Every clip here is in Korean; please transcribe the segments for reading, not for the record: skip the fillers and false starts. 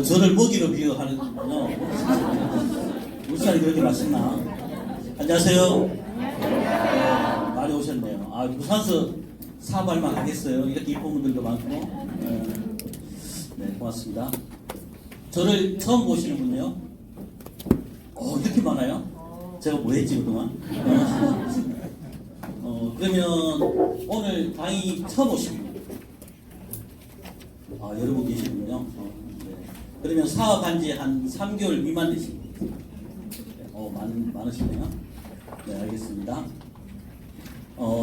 저를 먹이로 비유하는군요. 울산이 그렇게 맛있나? 안녕하세요. 많이 오셨네요. 아, 부산서 사발만 하겠어요. 이렇게 이쁜 분들도 많고. 네, 고맙습니다. 저를 처음 보시는군요. 이렇게 많아요? 제가 뭐 했지 그동안? 그러면 오늘 강의 처음 오십니다. 여러분 계시군요. 네. 그러면 사업한 지 한 3개월 미만 되십니다. 많으시네요. 네, 알겠습니다.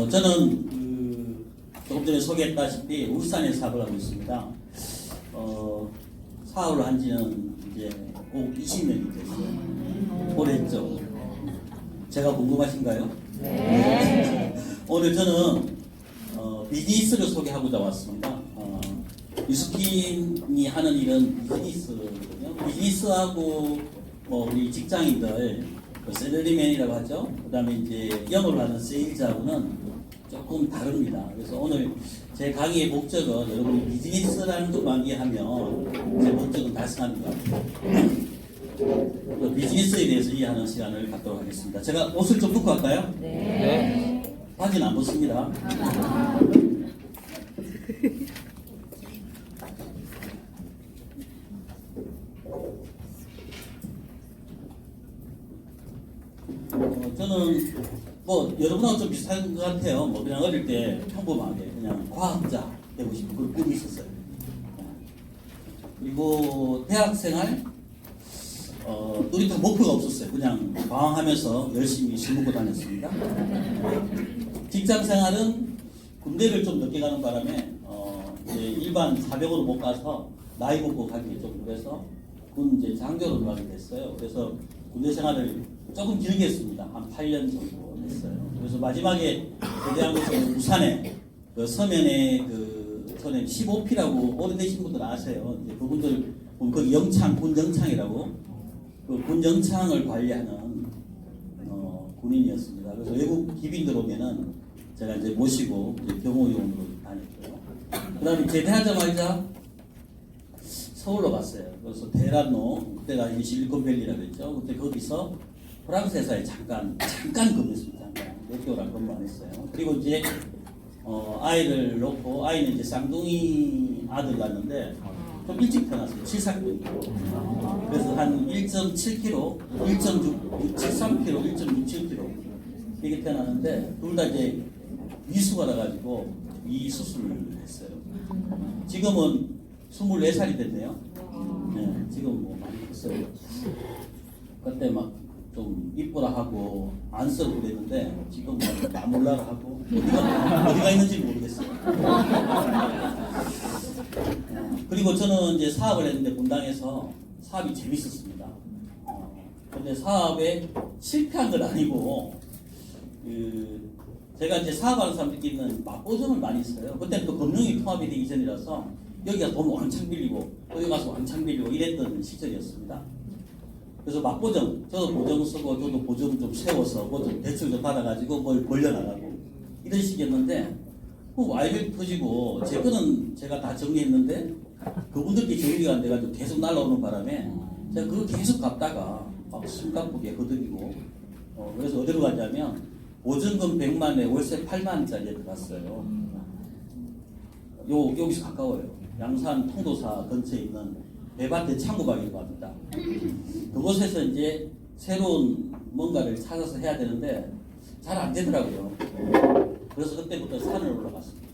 저는 조금 전에 소개했다시피 울산에 사업을 하고 있습니다. 사업을 한 지는 이제 꼭 20년이 됐어요. 오래했죠? 제가 궁금하신가요? 네. 오늘 저는 비즈니스를 소개하고자 왔습니다. 유스킨이 하는 일은 비즈니스거든요. 비즈니스하고 우리 직장인들 셀러리맨이라고 하죠. 그 다음에 이제 영업을 하는 세일즈하고는 조금 다릅니다. 그래서 오늘 제 강의의 목적은 여러분이 비즈니스라는 것만 이해하면 제 목적은 달성합니다. 비즈니스에 대해서 이해하는 시간을 갖도록 하겠습니다. 제가 옷을 좀 입고 갈까요? 네. 바지는 안 벗습니다. 저는 여러분하고 좀 비슷한 것 같아요. 그냥 어릴 때 평범하게 그냥 과학자 되고 싶은 그런 꿈이 있었어요. 그리고 대학생활 또리타 목표가 없었어요. 그냥 방황하면서 열심히 술 먹고 다녔습니다. 직장생활은 군대를 좀 늦게 가는 바람에 이제 일반 사병으로 못 가서 나이 먹고 가기 좀 그래서 군 이제 장교로 가게 됐어요. 그래서 군대 생활을 조금 길게 했습니다. 한 8년 정도 했어요. 그래서 마지막에 대대한 것은 울산에 그 서면에 전에 15피라고 오래되신 분들 아세요. 이제 그분들 거기 군 영창이라고 그 군 영창을 관리하는 군인이었습니다. 그래서 외국 기빈들 오면은 제가 이제 모시고 이제 경호용으로 다녔고요. 그다음에 제대하자마자 서울로 갔어요. 그래서 테헤란로 그때가 이제 실리콘밸리라고 했죠. 그때 거기서 프랑스 회사에 잠깐 근무했습니다. 잠깐 몇 개월 근무 안 했어요. 그리고 이제 아이를 놓고 아이는 이제 쌍둥이 아들 낳았는데 좀 일찍 태어났어요. 7살병. 그래서 한 1.7kg, 1.73kg, 1.67kg 이렇게 태어났는데 둘 다 이제 위수가 나가지고 위 수술을 했어요. 지금은 24살이 됐네요. 네, 지금 많이 컸어요. 그때 막 좀 이쁘라 하고 안 쓰고 그랬는데 지금 막 몰라라 하고 어디가 있는지 모르겠어요. 그리고 저는 이제 사업을 했는데 분당에서 사업이 재밌었습니다. 근데 사업에 실패한 건 아니고 제가 이제 사업하는 사람들끼리는 맛보정을 많이 했어요. 그때는 또 금융이 통합이 되기 전이라서 여기가 돈 왕창 빌리고 여기 가서 왕창 빌리고 이랬던 시절이었습니다. 그래서 맛보정, 저도 보정 쓰고 저도 보정 좀 세워서 좀 대출 좀 받아가지고 뭘 벌려나가고 이런 식이었는데 와이를 터지고 제 거는 제가 다 정리했는데 그분들께 정리가 안 돼가지고 계속 날라오는 바람에 제가 그걸 계속 갚다가 막 숨가쁘게 거들이고 그래서 어디로 가냐면 보증금 100만에 월세 8만원짜리에 들어갔어요. 여기서 가까워요. 양산 통도사 근처에 있는 대밭에 창고방이라고 합니다. 그곳에서 이제 새로운 뭔가를 찾아서 해야 되는데 잘 안 되더라고요. 그래서 그때부터 산을 올라갔습니다.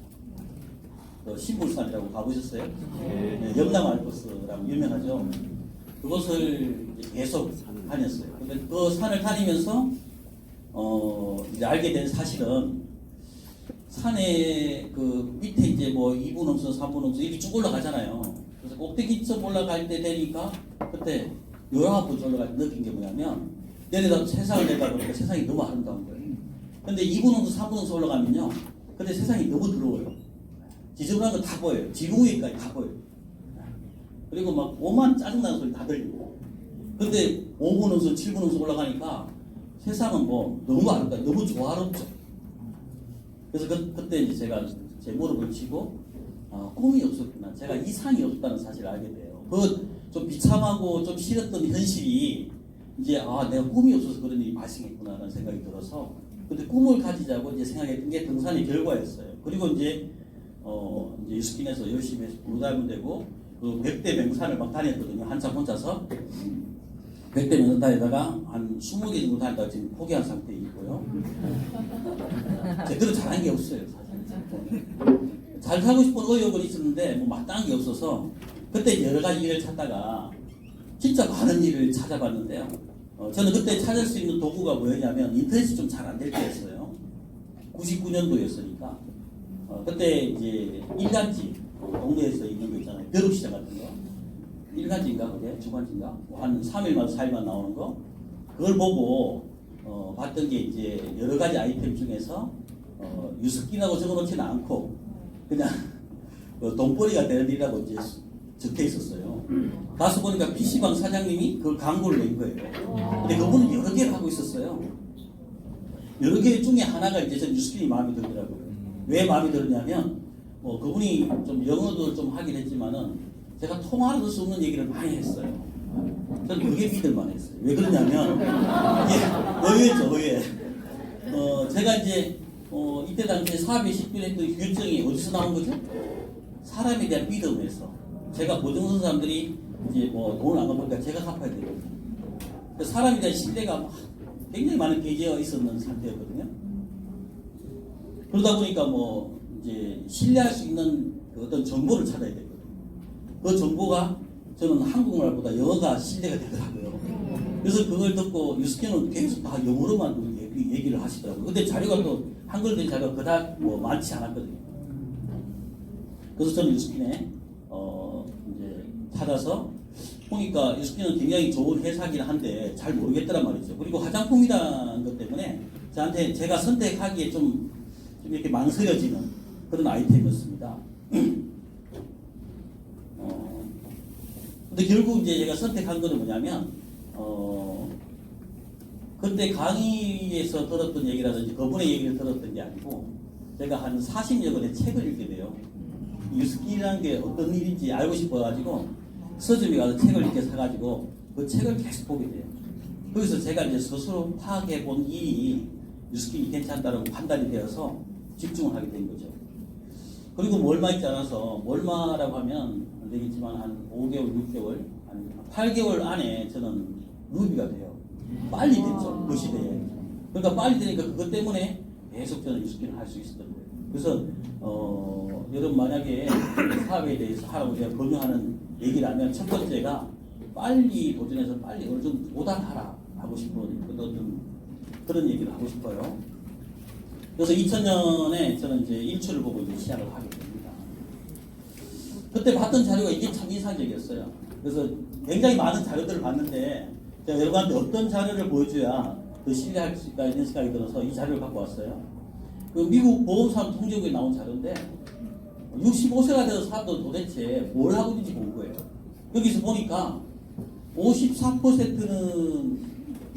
신불산이라고 가보셨어요? 네, 영남 알프스라고 유명하죠. 그것을 계속 다녔어요. 근데 그 산을 다니면서 이제 알게 된 사실은 산에 그 밑에 이제 2분 음수, 3분 음수 이렇게 쭉 올라가잖아요. 그래서 꼭대기쯤 올라갈 때 되니까 그때 19번 올라갈 때 느낀 게 뭐냐면 내려다 세상을 내다보니까 세상이 너무 아름다운 거예요. 근데 2분 음수, 3분 음수 올라가면요. 근데 세상이 너무 더러워요. 지저분한 거 다 보여요. 지붕 위까지 다 보여요. 그리고 막 오만 짜증나는 소리 다 들리고. 근데 5분 음수, 7분 음수 올라가니까 세상은 너무 아름다워요. 너무 조화롭죠. 그래서 그때 이제 제가 제 무릎을 치고 꿈이 없었구나. 제가 이 산이 없다는 사실을 알게 돼요. 좀 비참하고 좀 싫었던 현실이 이제 내가 꿈이 없어서 그런 일이 발생했구나라는 생각이 들어서 근데 꿈을 가지자고 이제 생각했던 게 등산의 결과였어요. 그리고 이제 이제 유스킨에서 열심히 해서 부르다면 되고 그 100대 명산을 막 다녔거든요. 한참 혼자서 100대 명산 다니다가 한 20개 정도 다니다가 지금 포기한 상태에 있고요. 제대로 잘한 게 없어요. 사실. 잘 살고 싶은 의욕은 있었는데 뭐 마땅한 게 없어서 그때 여러 가지 일을 찾다가 진짜 많은 일을 찾아봤는데요. 저는 그때 찾을 수 있는 도구가 뭐였냐면 인터넷이 좀 잘 안 될 때였어요. 99년도였으니까 그때 이제 일간지 동네에서 있는 거 있잖아요. 벼룩시장 같은 거 일간지인가 그게 주간지인가 한 3일마다 4일만 나오는 거 그걸 보고 봤던 게 이제 여러 가지 아이템 중에서 유스킨이라고 적어놓지는 않고 그냥 돈벌이가 되는 일이라고 이제 적혀 있었어요. 가서 보니까 PC방 사장님이 그걸 광고를 낸 거예요. 근데 그분은 여러 개를 하고 있었어요. 여러 개 중에 하나가 이제 전 유스킨이 마음에 들더라고요. 왜 마음에 들었냐면 그분이 좀 영어도 좀 하긴 했지만은 제가 통화를 할 수 없는 얘기를 많이 했어요. 저는 그게 믿을만 했어요. 왜 그러냐면 이게 의외죠, 의외. 제가 이제 이때 당시에 사업에 집중했던 결정이 어디서 나온 거죠? 사람에 대한 믿음에서. 제가 보증선 사람들이 이제 뭐 돈을 안 갚으니까 제가 갚아야 되거든요. 사람에 대한 신뢰가 굉장히 많은 깨져 있었는 상태였거든요. 그러다 보니까 뭐 이제 신뢰할 수 있는 그 어떤 정보를 찾아야 되거든요. 그 정보가 저는 한국말보다 영어가 신뢰가 되더라고요. 그래서 그걸 듣고 유스킨은 계속 다 영어로만 얘기를 하시더라고요. 근데 자료가 또 한글된 자료가 그닥 뭐 많지 않았거든요. 그래서 저는 유스킨에 이제 찾아서 보니까 유스킨은 굉장히 좋은 회사긴 한데 잘 모르겠더란 말이죠. 그리고 화장품이라는 것 때문에 저한테 제가 선택하기에 좀 이렇게 망설여지는 그런 아이템이었습니다. 근데 결국 이제 제가 선택한 거는 뭐냐면 그때 강의에서 들었던 얘기라든지 그분의 얘기를 들었던 게 아니고 제가 한 40여 권의 책을 읽게 돼요. 유스킨이라는 게 어떤 일인지 알고 싶어가지고 서점에 가서 책을 이렇게 사가지고 그 책을 계속 보게 돼요. 거기서 제가 이제 스스로 파악해 본 일이 유스킨이 괜찮다고 판단이 되어서 집중을 하게 된 거죠. 그리고 몰마 있지 않아서 몰마라고 하면 안 되겠지만 한 5개월, 6개월, 한 8개월 안에 저는 루비가 돼요. 빨리 됐죠. 그 시대에. 그러니까 빨리 되니까 그것 때문에 계속 저는 유스킨을 할 수 있었던 거예요. 그래서 여러분 만약에 사업에 대해서 하라고 제가 권유하는 얘기라면 첫 번째가 빨리 도전해서 빨리 어느 정도 도달하라 하고 싶은 그런 얘기를 하고 싶어요. 그래서 2000년에 저는 이제 일출을 보고 이제 시작을 하게 됩니다. 그때 봤던 자료가 이게 참 인상적이었어요. 그래서 굉장히 많은 자료들을 봤는데 제가 여러분한테 어떤 자료를 보여줘야 더 신뢰할 수 있다 이런 생각이 들어서 이 자료를 갖고 왔어요. 그 미국 보험사업 통계국에 나온 자료인데 65세가 돼서 사람들은 도대체 뭘 하고 있는지 본 거예요. 여기서 보니까 54%는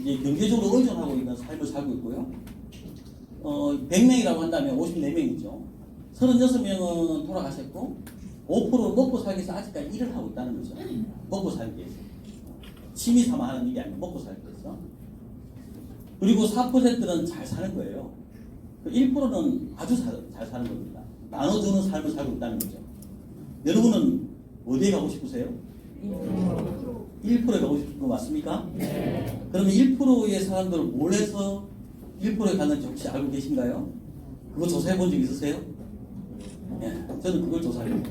이제 경제적으로 의존하고 있는 삶을 살고 있고요. 100명이라고 한다면 54명이죠. 36명은 돌아가셨고 5%는 먹고 살기 위해서 아직까지 일을 하고 있다는 거죠. 먹고 살기 위해서. 취미 삼아 하는 일이 아니고 먹고 살기 위해서. 그리고 4%는 잘 사는 거예요. 1%는 아주 잘 사는 겁니다. 나눠주는 삶을 살고 있다는 거죠. 여러분은 어디에 가고 싶으세요? 1%에 가고 싶은 거 맞습니까? 네. 그러면 1%의 사람들을 뭘 해서 1%에 갔는지 혹시 알고 계신가요? 그거 조사해 본 적 있으세요? 네, 저는 그걸 조사해요.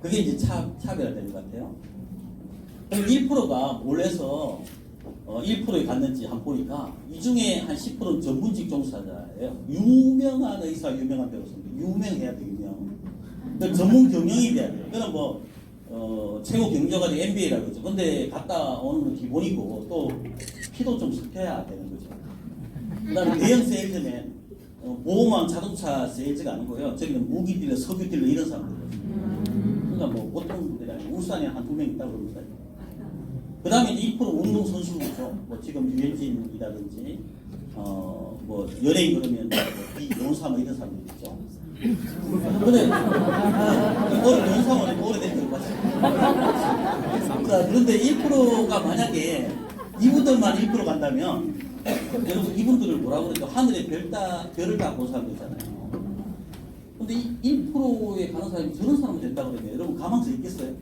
그게 이제 차별화되는 것 같아요. 1%가 뭘 해서 1%에 갔는지 한번 보니까 이 중에 한 10%는 전문직 종사자예요. 유명한 의사, 유명한 배우입니다. 유명해야 돼요, 유명. 그러니까 전문 경영이 돼야 돼요. 그거는 뭐 최고 경제가 MBA라고 그러죠. 근데 갔다 오는 건 기본이고 또 피도 좀 섞여야 되는 거죠. 그 다음에 대형 세일즈맨, 보험왕 자동차 세일즈가 아니고요. 저기는 무기 딜러, 석유 딜러 이런 사람들이에요. 그러니까 뭐 보통 분들이 아니고 울산에 한 2명 있다고 그럽니다. 그 다음에 2% 운동선수죠. 뭐 지금 유현진이라든지, 뭐 연예인 그러면 이용사 뭐 이런 사람들 있죠. 근데 오래된 거 맞죠? 자, 그런데 1%가 만약에 이분들만 1% 간다면 여러분 이분들을 뭐라고 그러죠? 하늘의 별을 다 본 사람들이잖아요. 근데 이 1%에 가는 사람이 저런 사람이 된다고 그러면 여러분 가망서 있겠어요?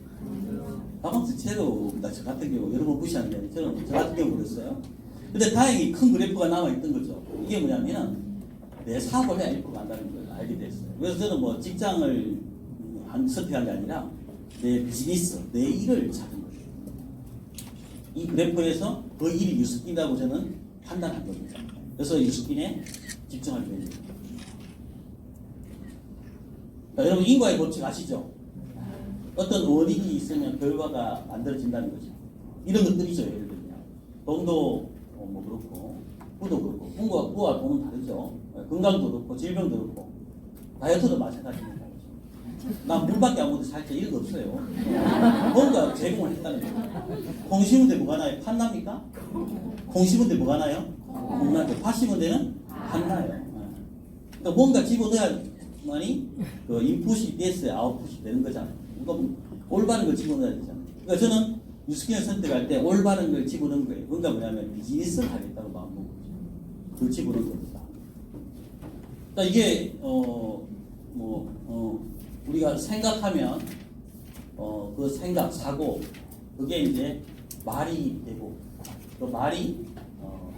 가망서 제로입니다. 저 같은 경우 여러분 무시하는데 저 같은 경우 그랬어요. 근데 다행히 큰 그래프가 남아있던 거죠. 이게 뭐냐면 내 사업을 해야 1% 간다는 걸 알게 됐어요. 그래서 저는 뭐 직장을 선택한 게 아니라 내 비즈니스, 내 일을 찾은 거예요. 이 그래프에서 그 일이 뉴스킨이라고 저는 판단한 겁니다. 그래서 뉴스킨에 집중하게 됩니다. 여러분 인과의 법칙 아시죠? 어떤 원인이 있으면 결과가 만들어진다는 거죠. 이런 것들이죠. 예를 들면 돈도 뭐 그렇고 부도 그렇고 부와 돈은 다르죠. 건강도 그렇고 질병도 그렇고 다이어트도 마찬가지입니다. 난 물밖에 안 먹어도 살쪄 이런 거 없어요. 뭔가 제공을 했다는 거예요. 콩 심은 데 뭐가 나요? 팥 납니까? 콩 심은 데 뭐가 나요? 콩 나죠. 팥 심은 데는 팥 나요. 그러니까 뭔가 집어넣어야만이 그 인풋이 됐어요. 아웃풋이 되는 거잖아요. 그러니까 올바른 걸 집어넣어야 되잖아요. 그러니까 저는 뉴스킨을 선택할 때 올바른 걸 집어넣은 거예요. 그러니까 뭐냐면 비즈니스를 하겠다고 마음 먹고 그걸 집어넣은 겁니다. 그러니까 이게 우리가 생각하면 그 생각, 사고 그게 이제 말이 되고 그 말이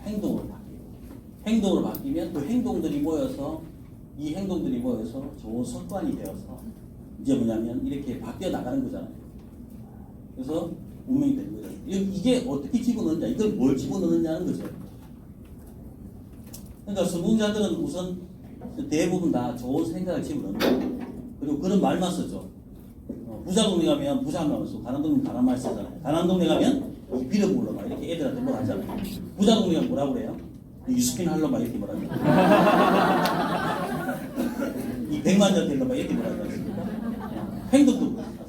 행동으로 바뀌고 행동으로 바뀌면 그 행동들이 모여서 이 행동들이 모여서 좋은 습관이 되어서 이제 뭐냐면 이렇게 바뀌어 나가는 거잖아요. 그래서 운명이 되는 거죠. 이게 어떻게 집어넣느냐, 이걸 뭘 집어넣느냐는 거죠. 그러니까 성공자들은 우선 대부분 다 좋은 생각을 집어넣는 거예요. 그리고 그런 말만 쓰죠. 부자 동네 가면 부자 말만 쓰고 가난 동네 가난 말 쓰잖아요. 가난 동네 가면 이 빌어먹으러 막 이렇게 애들한테 뭘 하잖아요. 부자 동네 가면 뭐라고 그래요? 유스킨 하러 막 이렇게 뭐라고 해요. 이 100만자 되려 막 이렇게 뭐라고 하십니까? 행동도 그렇습니다.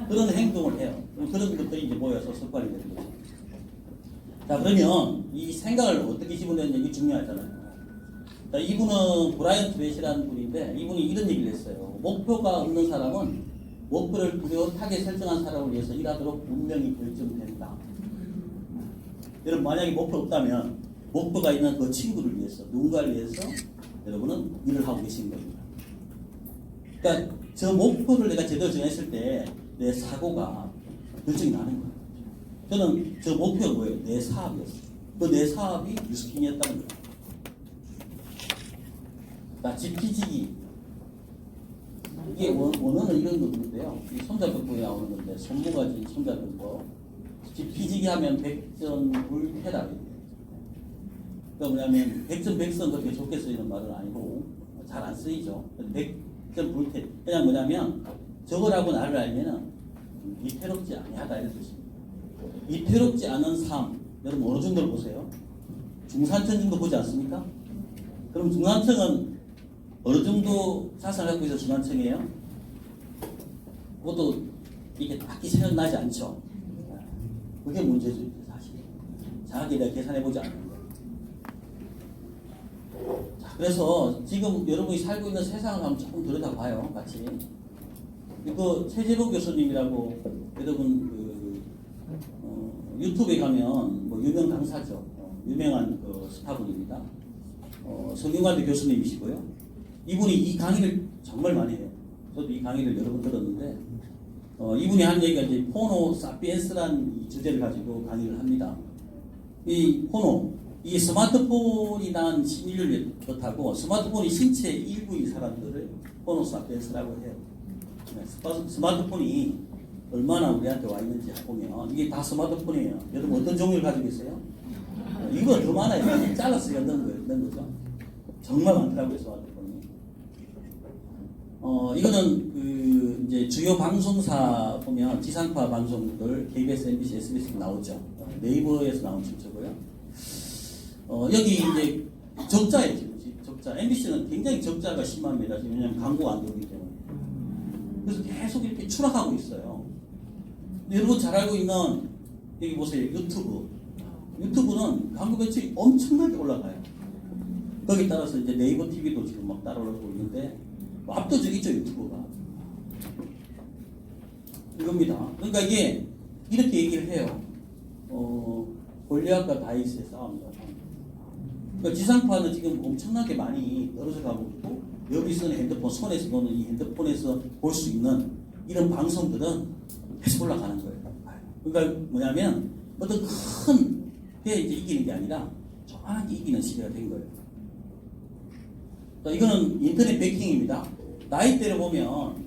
그런 행동을 해요. 그런 것들이 이제 모여서 습관이 되는 거죠. 자, 그러면 이 생각을 어떻게 집어넣느냐 이게 중요하잖아요. 자, 이분은 브라이언 트레이시라는 분인데 이분이 이런 얘기를 했어요. 목표가 없는 사람은 목표를 뚜렷하게 설정한 사람을 위해서 일하도록 운명이 결정된다. 여러분 만약에 목표 없다면 목표가 있는 그 친구를 위해서 누군가를 위해서 여러분은 일을 하고 계신 겁니다. 그러니까 저 목표를 내가 제대로 정했을 때 내 사고가 결정이 나는 거예요. 저는 저 목표가 뭐예요? 내 사업이었어요. 그 내 사업이 뉴스킨이었다는 거예요. 자, 지피지기. 이게 원어는 이런 거인데요. 이 손잡이부에 나오는 건데, 손모가지 손잡이고, 지피지기 하면 백전불패다. 그러니까 뭐냐면, 백전백선 그렇게 좋게 쓰이는 말은 아니고, 잘 안 쓰이죠. 백전불패. 그냥 뭐냐면, 저거라고 나를 알면은, 위태롭지 아니하다. 이런 뜻입니다. 위태롭지 않은 삶. 여러분, 어느 정도를 보세요? 중산층 정도 보지 않습니까? 그럼 중산층은 어느 정도 자산을 갖고 있어 중산층이에요? 그것도 이게 딱히 생각나지 않죠. 그게 문제죠, 사실. 자기에 대해 계산해보지 않는 거예요. 자, 그래서 지금 여러분이 살고 있는 세상을 한번 조금 들여다봐요, 같이. 그 최재봉 교수님이라고 여러분 유튜브에 가면 뭐 유명 강사죠. 유명한 그 스타분입니다. 성균관대 교수님이시고요. 이분이 이 강의를 정말 많이 해요. 저도 이 강의를 여러 번 들었는데, 이분이 한 얘기가 이제 포노 사피엔스라는 주제를 가지고 강의를 합니다. 이 포노, 이 스마트폰이 난 심리를 뜻하고, 스마트폰이 신체 일부인 사람들을 포노 사피엔스라고 해요. 스마트폰이 얼마나 우리한테 와 있는지 보면, 이게 다 스마트폰이에요. 여러분 어떤 종류를 가지고 있어요? 이거 더 많아요. 잘라서 넣는 거죠. 정말 많더라고요, 스마트폰이. 이거는 그 이제 주요 방송사 보면 지상파 방송들 KBS, MBC, SBS 나오죠. 네이버에서 나온 출처고요. 여기 이제 적자예요, 지금 적자. MBC는 굉장히 적자가 심합니다. 왜냐하면 광고가 안 들어오기 때문에. 그래서 계속 이렇게 추락하고 있어요. 여러분 잘 알고 있는 여기 보세요, 유튜브. 유튜브는 광고 매출이 엄청나게 올라가요. 거기에 따라서 이제 네이버 TV도 지금 막 따라오고 있는데 압도적이죠, 유튜브가. 이겁니다. 그러니까 이게 이렇게 얘기를 해요. 골리앗과 다윗의 싸움이다. 그러니까 지상파는 지금 엄청나게 많이 떨어져 가고 있고, 여기 쓰는 핸드폰, 손에서 보는 이 핸드폰에서 볼 수 있는 이런 방송들은 계속 올라가는 거예요. 그러니까 뭐냐면 어떤 큰 게 이제 이기는 게 아니라 조그맣게 이기는 시대가 된 거예요. 그러니까 이거는 인터넷 베킹입니다. 나이대로 보면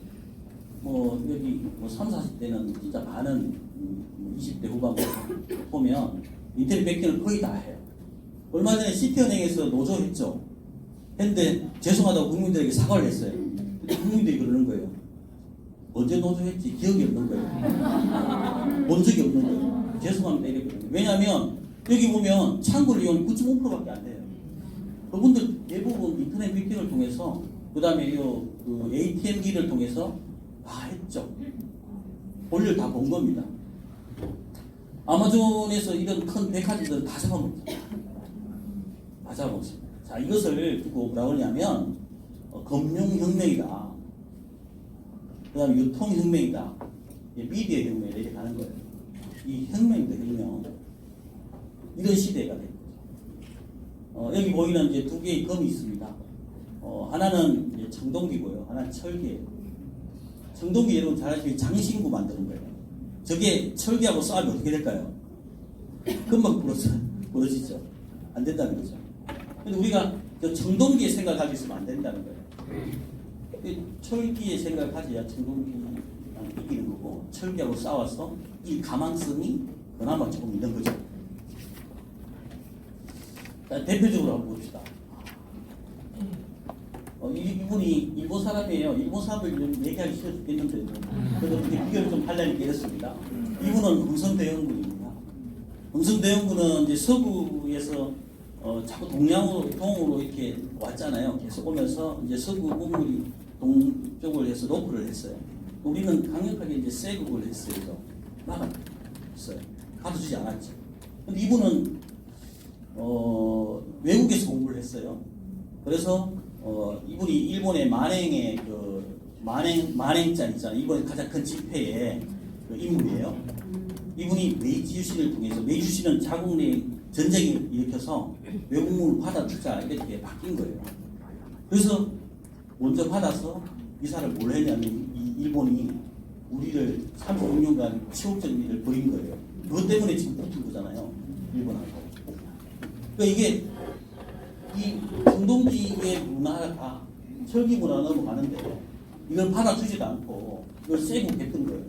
뭐 여기 뭐 3, 40대는 진짜 많은 20대 후반 보면 인터넷 베킹을 거의 다 해요. 얼마 전에 시티은행에서 노조했죠. 했는데 죄송하다고 국민들에게 사과를 했어요. 근데 국민들이 그러는 거예요. 언제 노조했지? 기억이 없는 거예요. 본 적이 없는 거예요. 죄송합니다. 이랬거든요. 왜냐하면 여기 보면 창구 이용 9.5%밖에 안 돼요. 그분들 대부분 인터넷 미팅을 통해서 그 다음에 그 ATM기를 통해서 다 했죠. 볼일 다 본 겁니다. 아마존에서 이런 큰 백화점들은 다 잡아먹습니다. 다 잡아먹습니다. 자, 이것을 두고 뭐라고 하냐면 금융혁명이다. 그 다음에 유통혁명이다. 미디어 혁명이다. 이렇게 가는 거예요. 이 혁명이다, 혁명. 이런 시대가 된 거죠. 여기 보이는 이제 두 개의 검이 있습니다. 하나는 이제 청동기고요. 하나는 철기예요. 청동기 여러분 잘 아시면 장신구 만드는 거예요. 저게 철기하고 싸우면 어떻게 될까요? 금방 부러지죠. 안 된다는 거죠. 근데 우리가 저 청동기의 생각을 가지고 있으면 안 된다는 거예요. 철기의 생각을 가져야 청동기랑 이기는 거고, 철기하고 싸워서 이 가망성이 그나마 조금 있는 거죠. 자, 대표적으로 한번 봅시다. 이분이 일본 사람이에요. 일본 사람을 얘기하기 싫어 죽겠는데, 그래도 이렇게 비교를 좀 하려니까 이렇습니다. 이분은 흥성대원군입니다. 흥성대원군은 이제 서구에서 자꾸 동으로 이렇게 왔잖아요. 계속 오면서 이제 서구 우물이 동쪽을 해서 로크를 했어요. 우리는 강력하게 이제 세국을 했어요. 막았어요. 가둬주지 않았죠. 근데 이분은 외국에서 공부를 했어요. 그래서 이분이 일본의 만행의 만행짤 있잖아요. 이번에 가장 큰 집회의 그 인물이에요. 이분이 메이지 유신을 통해서, 메이지 유신은 자국 내 전쟁을 일으켜서 외국문을 받아주자 이렇게 바뀐 거예요. 그래서 먼저 받아서 이사를 뭘 했냐면 이 일본이 우리를 36년간 치욕적인 일을 벌인 거예요. 그것 때문에 지금 붙은 거잖아요. 일본하고. 그러니까 이게 이 청동기의 문화가 철기 문화가 넘어가는데 이걸 받아주지도 않고 이걸 세고 했던 거예요.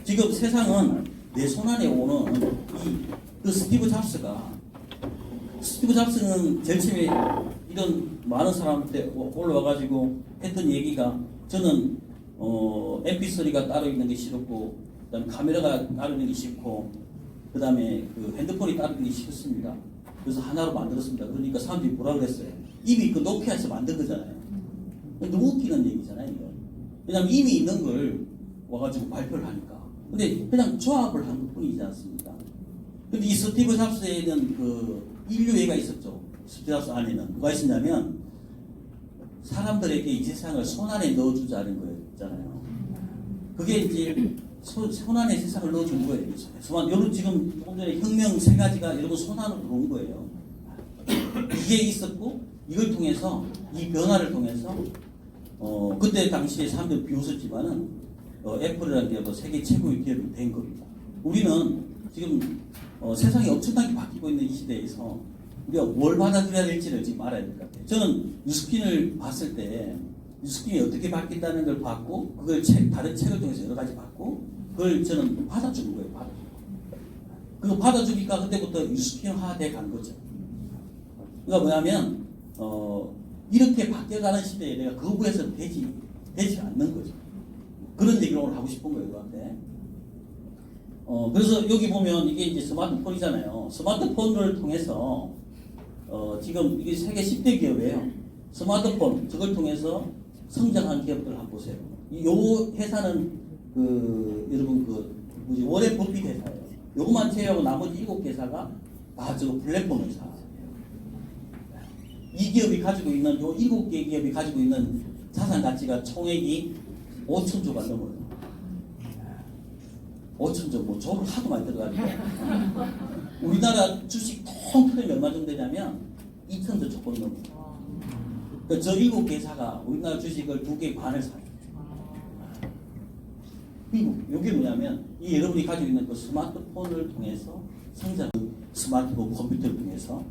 지금 세상은 내 손안에 오는 그 스티브 잡스는 제일 처음에 이런 많은 사람한테 올라와가지고 했던 얘기가, 저는 MP3가 따로 있는 게 싫었고, 그다음에 카메라가 따로 있는 게 싫고, 그다음에 그 핸드폰이 따로 있는 게 싫습니다. 그래서 하나로 만들었습니다. 그러니까 사람들이 뭐라 그랬어요? 이미 그 노키아에서 만든 거잖아요. 너무 웃기는 얘기잖아요, 이거. 왜냐면 이미 있는 걸 와가지고 발표를 하니까. 근데 그냥 조합을 한 것 뿐이지 않습니까? 근데 이 스티브 잡스에는 그 인류애가 있었죠. 스티브 잡스 안에는. 뭐가 있었냐면, 사람들에게 이 세상을 손안에 넣어주자는 거였잖아요. 그게 이제 손안에 세상을 넣어주는 거예요. 여러분 지금 조금 전에 혁명 세 가지가 여러분 손안으로 들어온 거예요. 이게 있었고, 이걸 통해서, 이 변화를 통해서 그때 당시에 사람들 비웃었지만은 애플이라는 기업은 세계 최고의 기업이 된 겁니다. 우리는 지금 세상이 엄청나게 바뀌고 있는 이 시대에서 우리가 뭘 받아들여야 될지를 지금 알아야 될 것 같아요. 저는 뉴스킨을 봤을 때 뉴스킨이 어떻게 바뀐다는 걸 봤고, 그걸 다른 책을 통해서 여러 가지 봤고, 그걸 저는 받아주는 거예요. 그거 받아주니까 그때부터 뉴스킨화 돼 간 거죠. 그러니까 뭐냐면 이렇게 바뀌어가는 시대에 내가 거부해서 되지 않는 거죠. 그런 얘기를 오늘 하고 싶은 거예요, 그한테. 그래서 여기 보면 이게 이제 스마트폰이잖아요. 스마트폰을 통해서 지금 이게 세계 10대 기업이에요. 스마트폰 저걸 통해서 성장한 기업들 한번 보세요. 이 회사는 여러분 워렌 버핏 회사예요. 요것만 제외하고 나머지 7개사가 다 저거 플랫폼 회사. 이 기업이 가지고 있는, 요 7개 기업이 가지고 있는 자산 가치가 총액이 5,000조가 넘어요. 5천조 뭐 조를 하도 많이 들어가니까 우리나라 주식 통틀이 얼마 정도 되냐면 2천조 조금 넘어요. 그러니까 저 7개사가 우리나라 주식을 2개 관을 사요. 이게 뭐냐면 이 여러분이 가지고 있는 그 스마트폰을 통해서 생산 스마트폰 컴퓨터를 통해서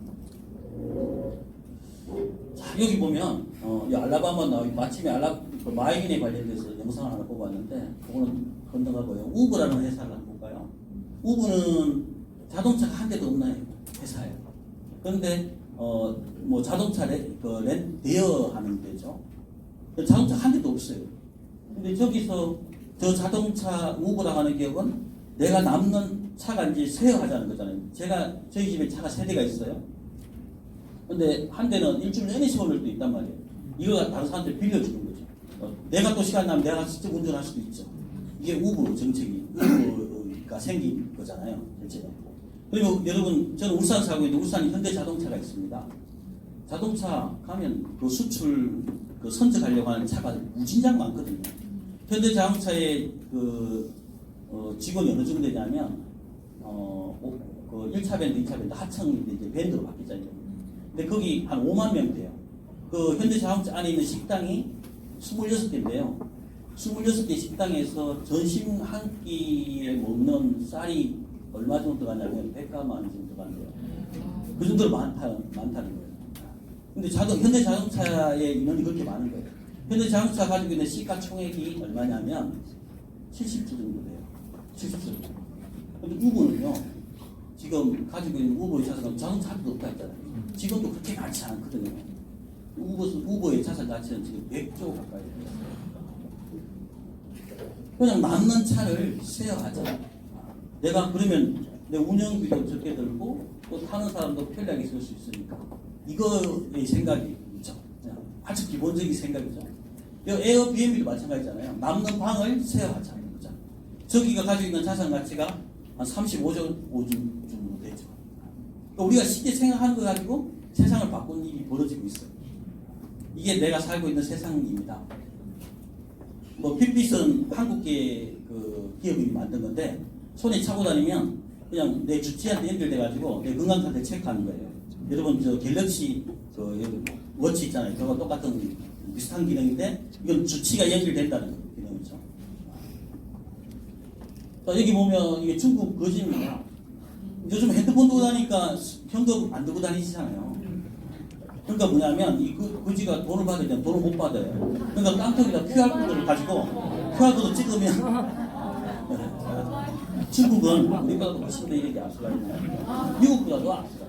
자 여기 보면 이 알라바마 마침에 그 마이린에 관련돼서 영상을 하나 뽑았는데 그거는 건너가고요. 우브라는 회사를 한번 볼까요? 우브는 자동차가 한 대도 없는 회사예요. 그런데 뭐 자동차 대여하는 데죠. 자동차 한 대도 없어요. 근데 저기서 저 자동차 우브라고 하는 기업은 내가 남는 차가 이제 세어하자는 거잖아요. 저희 집에 차가 3대가 있어요. 근데 한 대는 일주일 내내 세워놓을 수도 있단 말이에요. 이거 다른 사람한테 빌려주는 거죠. 내가 또 시간 나면 내가 직접 운전할 수도 있죠. 이게 우브 정책이 우브가 생긴 거잖아요. 실제로. 그리고 여러분 저는 울산 살고 있는데 울산에 현대자동차가 있습니다. 자동차 가면 그 수출 그 선적하려고 하는 차가 무진장 많거든요. 현대자동차의 그 직원이 어느 정도 되냐면 그 1차 밴드, 2차 밴드 하청인데 이제 밴드로 바뀌잖아요. 근데 거기 한 5만 명 돼요. 그 현대자동차 안에 있는 식당이 26개인데요. 26개 식당에서 점심 한 끼에 먹는 쌀이 얼마 정도 들어가냐면 100가만 정도 들어간대요. 그 정도로 많다는 거예요. 근데 현대자동차의 인원이 그렇게 많은 거예요. 현대자동차 가지고 있는 시가총액이 얼마냐면 70조 정도 돼요. 70조. 근데 우버는요, 지금 가지고 있는 우버의 자산은 자동차 한 대도 없다 했잖아요. 지금도 그렇게 많지 않거든요. 우버의 자산 가치는 지금 100조 가까이 돼요. 그냥 남는 차를 쉐어하자. 내가 그러면 내 운영비도 적게 들고 또 타는 사람도 편리하게 쓸 수 있으니까 이거의 생각이 있죠. 아주 기본적인 생각이죠. 에어비앤비도 마찬가지잖아요. 남는 방을 쉐어하자. 저기가 가지고 있는 자산 가치가 한 35조 정도 되죠. 그러니까 우리가 쉽게 생각하는 거 가지고 세상을 바꾸는 일이 벌어지고 있어요. 이게 내가 살고 있는 세상입니다. 뭐 핏빛은 한국계 그 기업이 만든 건데 손에 차고 다니면 그냥 내 주치한테 연결돼가지고 내 건강 상태 체크하는 거예요. 여러분 저 갤럭시 그 워치 있잖아요. 그거 똑같은 비슷한 기능인데 이건 주치가 연결된다는 기능이죠. 자, 여기 보면 이게 중국 거지입니다. 요즘 핸드폰 두고 다니니까 현금 안 두고 다니시잖아요. 그러니까 뭐냐면 이 거지가 돈을 받을 때는 돈을 못 받아요. 그러니까 깡통에다 QR코드를 가지고 QR코드 찍으면 중국은 우리보다도 훨씬 더 이렇게 앞서가 있나요? 미국보다도 앞서가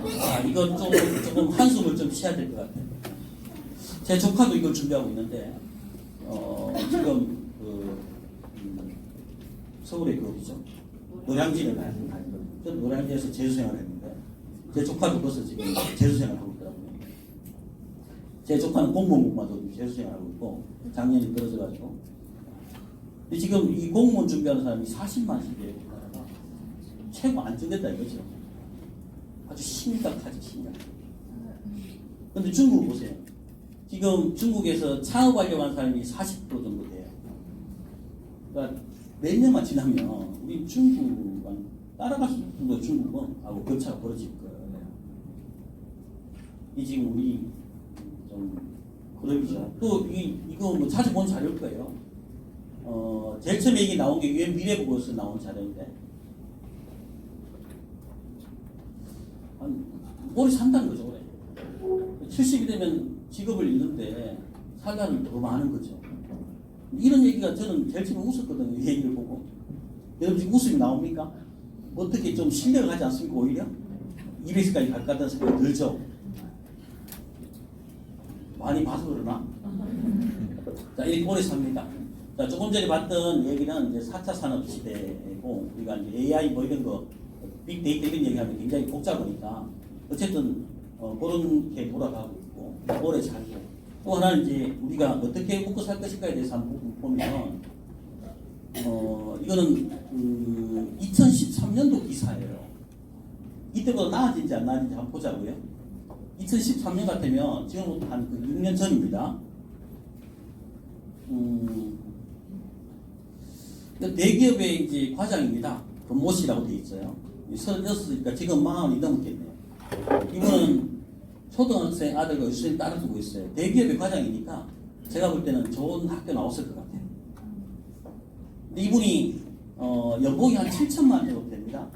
있어요. 이건 조금 한숨을 좀 쉬어야 될 것 같아요. 제 조카도 이걸 준비하고 있는데 지금 서울에 그 어디죠? 노량진에 가는 거예요. 저는 노량진에서 재수생활을 했는데 제 조카도 벌써 지금 재수생활을 하고 있더라고요. 제 조카는 공무원마도 재수생활을 하고 있고 작년에 떨어져가지고 근데 지금 이 공무원 준비하는 사람이 40만씩이에요. 최고 안정됐다 이거죠. 아주 심각하죠, 심각. 근데 중국 보세요. 지금 중국에서 창업하려고 하는 사람이 40% 정도 돼요. 그러니까 몇 년만 지나면 우리 중국은 따라갈 수 없는 중국은 하고 격차가 벌어질 거예요. 이 지금 우리 좀 그룹이죠. 또 이거 뭐 찾아본 자료일 거예요. 제일 처음에 이게 나온 게 유엔 미래보고에서 나온 자료인데 오래 산다는 거죠. 올해 70이 되면 직업을 잃는데 살다는 더 많은 거죠. 이런 얘기가 저는 제일 처음에 웃었거든요. 이 얘기를 보고. 여러분 지금 웃음이 나옵니까? 어떻게 좀 신뢰가 가지 않습니까? 오히려 200세까지 갈 것 같다는 생각이 들죠. 많이 봐서 그러나? 자, 이렇게 오래 삽니다. 자, 조금 전에 봤던 얘기는 이제 4차 산업 시대고, 우리가 이제 AI 뭐 이런 거, 빅데이터 이런 얘기하면 굉장히 복잡하니까, 어쨌든, 그렇게 돌아가고 있고, 오래 살고. 또 하나는 이제 우리가 어떻게 먹고 살 것인가에 대해서 한번 보면, 이거는 2013년도 기사예요. 이때보다 나아진지 안 나아진지 한번 보자고요. 2013년 같으면 지금부터 한 6년 전입니다. 대기업의 이제 과장입니다. 금모씨라고 되어 있어요. 36이니까 지금 40이 넘었겠네요. 이분은 초등학생 아들과 유수생 딸을 두고 있어요. 대기업의 과장이니까 제가 볼 때는 좋은 학교 나왔을 것 같아요. 근데 이분이 연봉이 한 7천만 원 정도 됩니다.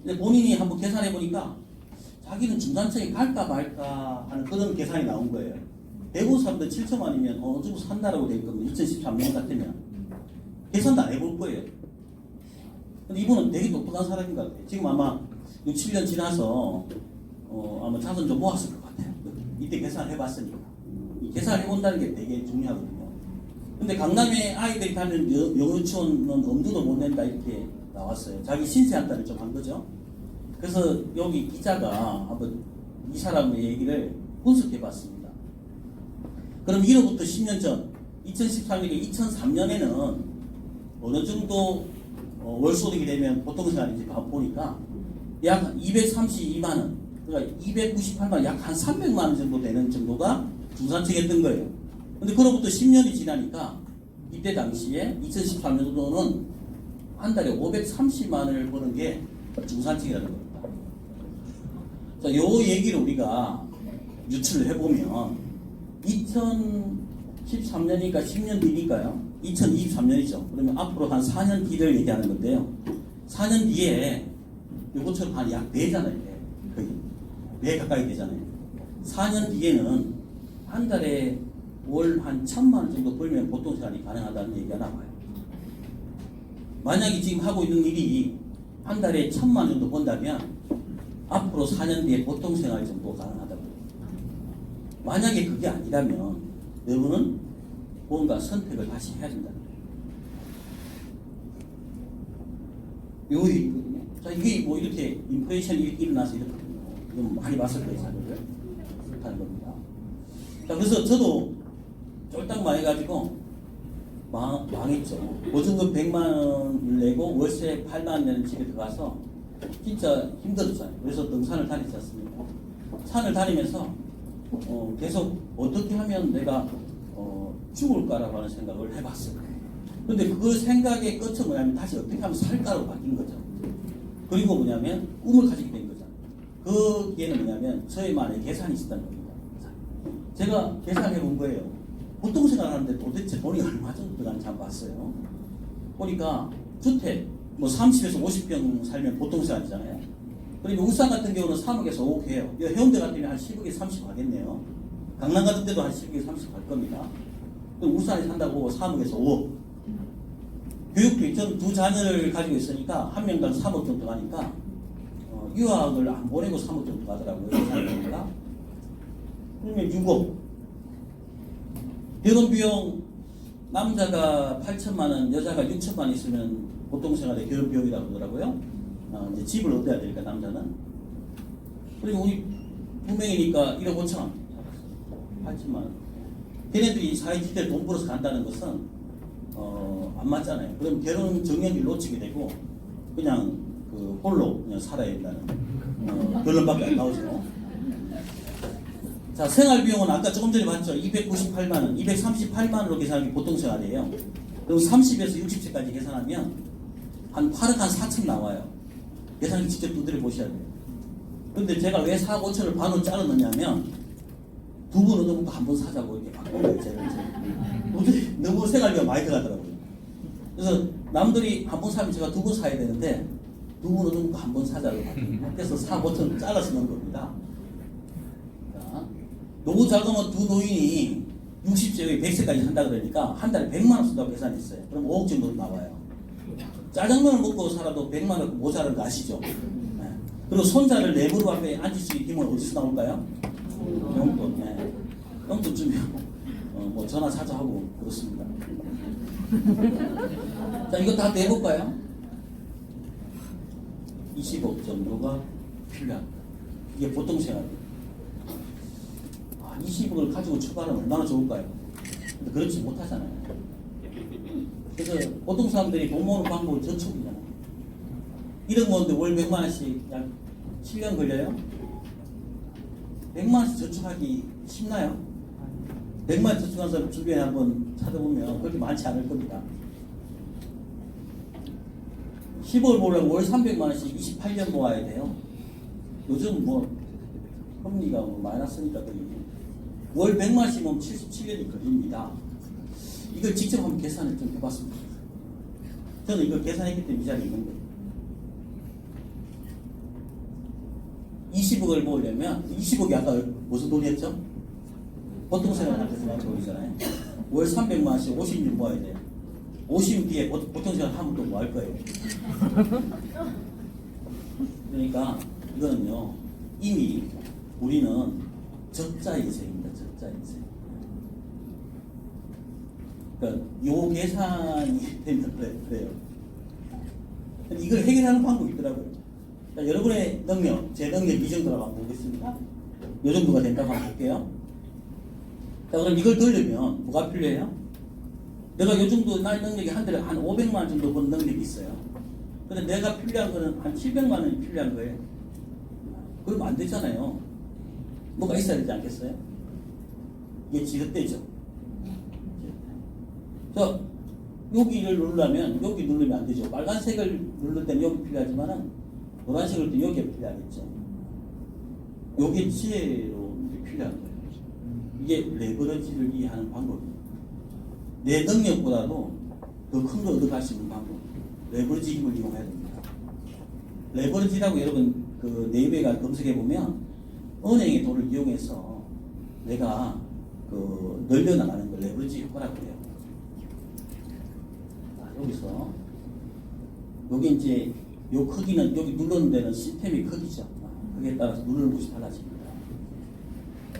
근데 본인이 한번 계산해 보니까 자기는 중산층에 갈까 말까 하는 그런 계산이 나온 거예요. 대구 사람들 7천만 원이면 어느 정도 산다라고 되어 있거든요. 2013년 같으면 계산도 안 해볼 거예요. 근데 이분은 되게 똑똑한 사람인 것 같아요. 지금 아마 6, 7년 지나서 아마 자손 좀 모았을 것 같아요. 이때 계산을 해봤으니까. 이 계산을 해본다는 게 되게 중요하거든요. 근데 강남에 아이들이 다니는 영어 유치원은 엄두도 못 낸다 이렇게 나왔어요. 자기 신세 한탄을 좀 한 거죠. 그래서 여기 기자가 한번 이 사람의 얘기를 분석해봤습니다. 그럼 1호부터 10년 전 2013년에 2003년에는 어느 정도 월소득이 되면 보통생활인지 보니까 약 232만 원, 그러니까 298만 원, 약 한 300만 원 정도 되는 정도가 중산층이었던 거예요. 근데 그로부터 10년이 지나니까 이때 당시에 2013년도는 한 달에 530만 원을 버는 게 중산층이라는 겁니다. 자, 요 얘기를 우리가 유추를 해보면 2013년이니까 10년 뒤니까요. 2023년이죠. 그러면 앞으로 한 4년 뒤를 얘기하는 건데요. 4년 뒤에 요것처럼 한 약 4잖아요. 거의 4 가까이 되잖아요. 4년 뒤에는 한 달에 월 한 1,000만 원 정도 벌면 보통 생활이 가능하다는 얘기가 나와요. 만약에 지금 하고 있는 일이 한 달에 1,000만 원 정도 번다면 앞으로 4년 뒤에 보통 생활 정도 가능하다고. 만약에 그게 아니라면 여러분은 뭔가 선택을 다시 해야 된다는 거예요. 요 얘기거든요. 자, 이게 뭐 이렇게 인플레이션이 이렇게 일어나서 이렇거든요. 이건 많이 봤을 거예요, 자료를. 그렇다는 겁니다. 자, 그래서 저도 쫄딱 망해가지고 망했죠. 보증금 100만 원을 내고 월세 8만 원 내는 집에 들어가서 진짜 힘들었잖아요. 그래서 등산을 다니지 않습니까? 산을 다니면서 계속 어떻게 하면 내가 죽을까라고 하는 생각을 해봤어요. 근데 그 생각의 끝은 뭐냐면 다시 어떻게 하면 살까로 바뀐 거죠. 그리고 뭐냐면 꿈을 가지게 된 거죠. 그게는 뭐냐면 저희만의 계산이 있었다는 겁니다. 제가 계산해 본 거예요. 보통 생활하는데 도대체 돈이 얼마 정도 들어가는지 한번 봤어요. 보니까 주택 뭐 30에서 50평 살면 보통 생활이잖아요. 그리고 울산 같은 경우는 3억에서 5억 해요. 해운대 같은 경우는 한 10억에 30 가겠네요. 강남 같은 데도 한 10억에 30 갈 겁니다. 울산에 산다고 3억에서 5억. 교육비, 저는 2 자녀를 가지고 있으니까 한 명당 3억 정도 가니까 유학을 안 보내고 3억 정도 가더라고요. 그러니까 그러면 6억. 결혼 비용 남자가 8천만 원, 여자가 6천만 원 있으면 보통 생활의 결혼 비용이라고 그러더라고요. 이제 집을 얻어야 되니까 남자는. 그리고 우리 두 명이니까 1억 5천 원, 8천만 원. 걔네들이 사회지대 돈 벌어서 간다는 것은 안 맞잖아요. 그럼 결혼 정년을 놓치게 되고 그냥 그 홀로 그냥 살아야 된다는 결론밖에 안 나오죠. 자, 생활비용은 아까 조금 전에 봤죠. 298만 원, 238만 원으로 계산하기 보통 생활이에요. 그럼 30에서 60세까지 계산하면 한 8억 한 4천 나와요. 계산기 직접 두드려 보셔야 돼요. 근데 제가 왜 4억 5천을 반으로 자르느냐면 두 번 얻어먹고 한 번 사자고 이렇게 바꾼 거예요. 제가 너무 생활비가 많이 들어가더라고요. 그래서 남들이 한 번 사면 제가 2번 사야 되는데 두 번 얻어먹고 한 번 사자고 바꾼 거예요. 그래서 4억 5천을 잘라서 넣은 겁니다. 노후 자금은 두 노인이 60세, 100세까지 산다 그러니까 한 달에 100만 원 쓴다고 계산했어요. 그럼 5억 정도 나와요. 짜장면을 먹고 살아도 100만 원 모자란 거 아시죠? 네. 그리고 손자를 내 무릎 앞에 앉을 수 있는 힘은 어디서 나올까요? 용돈. 네. 용돈 주면 뭐 전화 찾아하고 그렇습니다. 자, 이거 다 내볼까요? 20억 정도가 필요합니다. 이게 보통 생활이에요. 20억을 가지고 출발하면 얼마나 좋을까요? 근데 그렇지 못하잖아요. 그래서 보통 사람들이 돈 모으는 방법은 저축이잖아요. 1억 모으는데 월 100만 원씩 약 7년 걸려요? 100만 원씩 저축하기 쉽나요? 100만 원 저축한 사람 주변에 한번 찾아보면 그렇게 많지 않을 겁니다. 10억 모으려면 월 300만 원씩 28년 모아야 돼요. 요즘 뭐 금리가 뭐 마이너스니까 거의 월 100만 원씩 모으면 77년이 걸립니다. 이걸 직접 한번 계산을 좀 해봤습니다. 저는 이걸 계산했기 때문에 이 자리에 있는 거예요. 20억을 모으려면 20억이 아까 무슨 돈이었죠? 보통 생활할 때 생각해 보이잖아요. 월 300만 원씩 50년 모아야 돼요. 50년 뒤에 보통 생활 하면 또 뭐 할 거예요? 그러니까 이거는요, 이미 우리는 적자 인생입니다. 적자 인생. 그러니까 요 계산이 되면 그래요. 이걸 해결하는 방법이 있더라고요. 그러니까 여러분의 능력, 제 능력 이 정도라고 한번 보겠습니다. 요 정도가 된다고 한번 볼게요. 자, 그럼 이걸 돌리면 뭐가 필요해요? 내가 요 정도 나의 능력이 한 달에 한 500만 원 정도 버는 능력이 있어요. 근데 내가 필요한 거는 한 700만 원이 필요한 거예요. 그러면 안 되잖아요. 뭐가 있어야 되지 않겠어요? 이게 지렛대죠. 자, 여기를 누르려면 여기 누르면 안 되죠. 빨간색을 누를 때는 여기 필요하지만은 노란색을 때 여기에 필요하겠죠. 여기 지혜로 필요한 거예요. 이게 레버리지를 이해하는 방법입니다. 내 능력보다도 더 큰 거 얻어갈 수 있는 방법. 레버리지 힘을 이용해야 됩니다. 레버리지라고 여러분 그 네이버에 가서 검색해 보면 은행의 돈을 이용해서 내가 그 늘려나가는 걸 레버리지 효과라고 해요. 여기서 여기 이제 요 크기는 여기 누르는 데는 시스템의 크기죠. 크기에 따라서 누르는 곳이 달라집니다.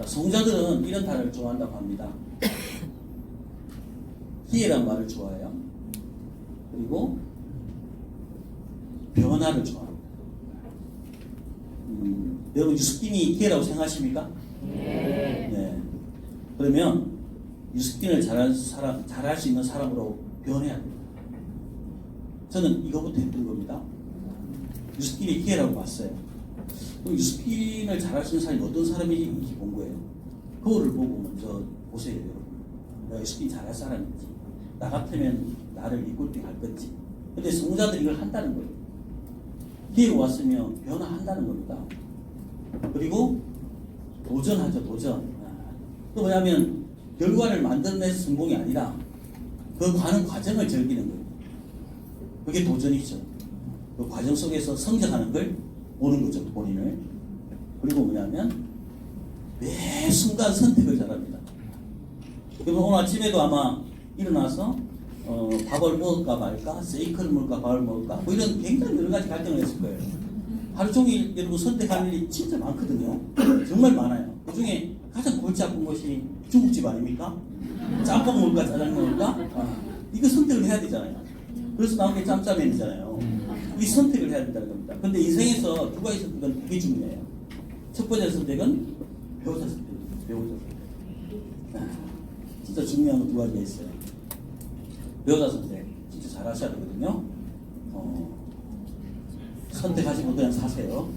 성자들은 이런 단어를 좋아한다고 합니다. 기회란 말을 좋아해요. 그리고 변화를 좋아합니다. 여러분 유스틴이 기회라고 생각하십니까? 네. 그러면 유스틴을 잘할 수 있는 사람으로 변해야 됩니다. 저는 이거부터 했던 겁니다. 유스틴이 기회라고 봤어요. 유스틴을 잘할 수 있는 사람이 어떤 사람인지 본 거예요. 그거를 보고 먼저 보세요, 여러분. 내가 유스틴 잘할 사람인지, 나 같으면 나를 이끌 때 갈 건지. 근데 성자들이 이걸 한다는 거예요. 기회가 왔으면 변화한다는 겁니다. 그리고 도전하죠, 도전. 또 뭐냐면 결과를 만들어내서 성공이 아니라 그 가는 과정을 즐기는 거예요. 그게 도전이죠. 그 과정 속에서 성장하는 걸 보는 거죠, 본인을. 그리고 뭐냐면 매 순간 선택을 잘합니다. 그리고 오늘 아침에도 아마 일어나서 밥을 먹을까 말까, 세이크를 먹을까, 밥을 먹을까, 뭐 이런 굉장히 여러 가지 갈등을 했을 거예요. 하루 종일 여러분 선택할 일이 진짜 많거든요. 정말 많아요. 그 중에 가장 골치 아픈 것이 중국집 아닙니까? 짬뽕 먹을까, 짜장 먹을까? 이거 선택을 해야 되잖아요. 그래서 나온 게 짬짜면이잖아요. 이 선택을 해야 된다는 겁니다. 근데 인생에서 두 가지 선택은 되게 중요해요. 첫 번째 선택은 배우자 선택입니다. 배우자 선택. 진짜 중요한 거 두 가지가 있어요. 배우자 선택 진짜 잘 하셔야 되거든요. 선택하시면 그냥 사세요.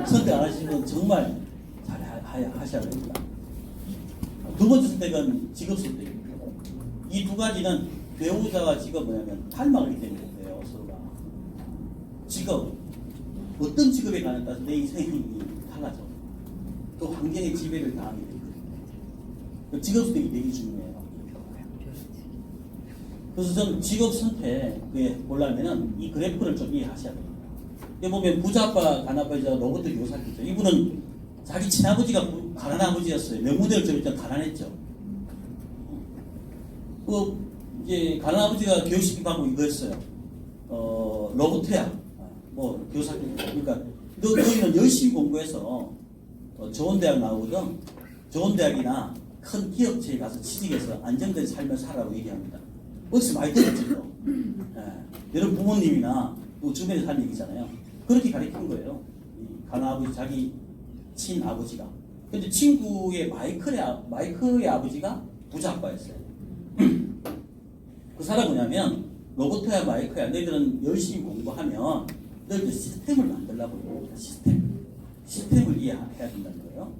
선택 안 하시면 정말 잘 하셔야 됩니다. 두 번째 선택은 직업 선택입니다. 이 두 가지는 배우자와 직업 뭐냐면 닮아가기 때문에 그래요. 서로가 직업 어떤 직업에 가느냐에 따라서 내 인생이 달라져. 또 환경의 지배를 당하게 되거든요. 직업 선택이 되게 중요해요. 그래서 저는 직업 선택에 보려면은 이 그래프를 좀 이해하셔야 됩니다. 여기 보면 부자 아빠, 가난 아빠이자 로버트 요사키죠. 이분은 자기 친아버지가 가난한 아버지였어요. 명문대를 좀 일단 가난했죠. 이제 가난 아버지가 교육시킨 방법이 이거였어요. 로버트야, 뭐 교사, 그러니까 너희는 열심히 공부해서 좋은 대학 나오거든. 좋은 대학이나 큰 기업체에 가서 취직해서 안정된 삶을 살아라고 얘기합니다. 어디서 많이 들었죠? 여러분 부모님이나 또 주변에 사는 얘기잖아요. 그렇게 가르친 거예요. 가난 아버지, 자기 친아버지가. 근데 친구의 마이클의 아버지가 부자 아빠였어요. 그 사람 뭐냐면 로버트야 마이크야 너희들은 열심히 공부하면 너희들 시스템을 만들라고 해요. 시스템을 이해해야 된다는 거예요.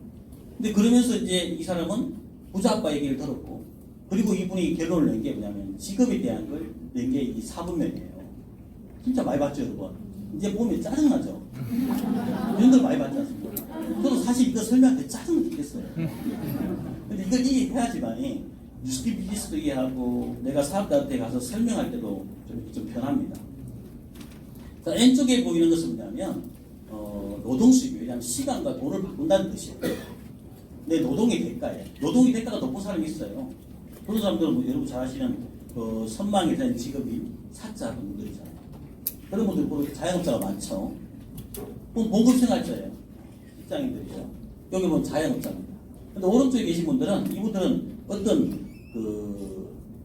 근데 그러면서 이제 이 사람은 부자 아빠 얘기를 들었고 그리고 이분이 결론을 낸 게 뭐냐면 직업에 대한 걸 낸 게 이 4분면이에요. 진짜 많이 봤죠, 여러분. 이제 보면 짜증나죠. 이런 걸 많이 봤지 않습니까? 저도 사실 이거 설명할 때 짜증을 죽겠어요. 근데 이걸 이해해야지만이 뉴스키 비즈니스도 이해하고 내가 사업자한테 가서 설명할 때도 좀 편합니다. 자, N쪽에 보이는 것은 뭐냐면 노동 수익, 왜냐하면 시간과 돈을 바꾼다는 뜻이에요. 내 노동의 대가에 노동의 대가가 높은 사람이 있어요. 그런 사람들은 뭐 여러분 잘 아시는 선망에 대한 직업이 사자 분들이잖아요. 그런 분들 보면 자영업자가 많죠. 그럼 봉급생활자예요. 직장인들이죠. 여기 보면 자영업자입니다. 근데 오른쪽에 계신 분들은 이분들은 어떤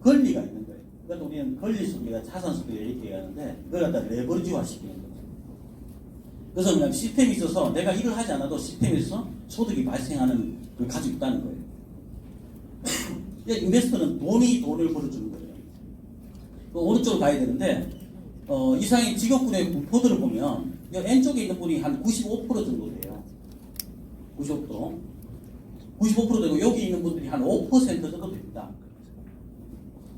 권리가 있는 거예요. 그러니까 우리는 권리 소비가 자산 소비가 이렇게 얘기하는데 그걸 갖다 레버리지화 시키는 거죠. 그래서 그냥 시스템이 있어서 내가 일을 하지 않아도 시스템에 있어서 소득이 발생하는 걸 가지고 있다는 거예요. 인베스터는 돈을 벌어주는 거예요. 오른쪽으로 가야 되는데 이상의 직업군의 분포들을 보면 N쪽에 있는 분이 한 95% 정도 돼요. 95% 되고 여기 있는 분들이 한 5% 정도 됩니다.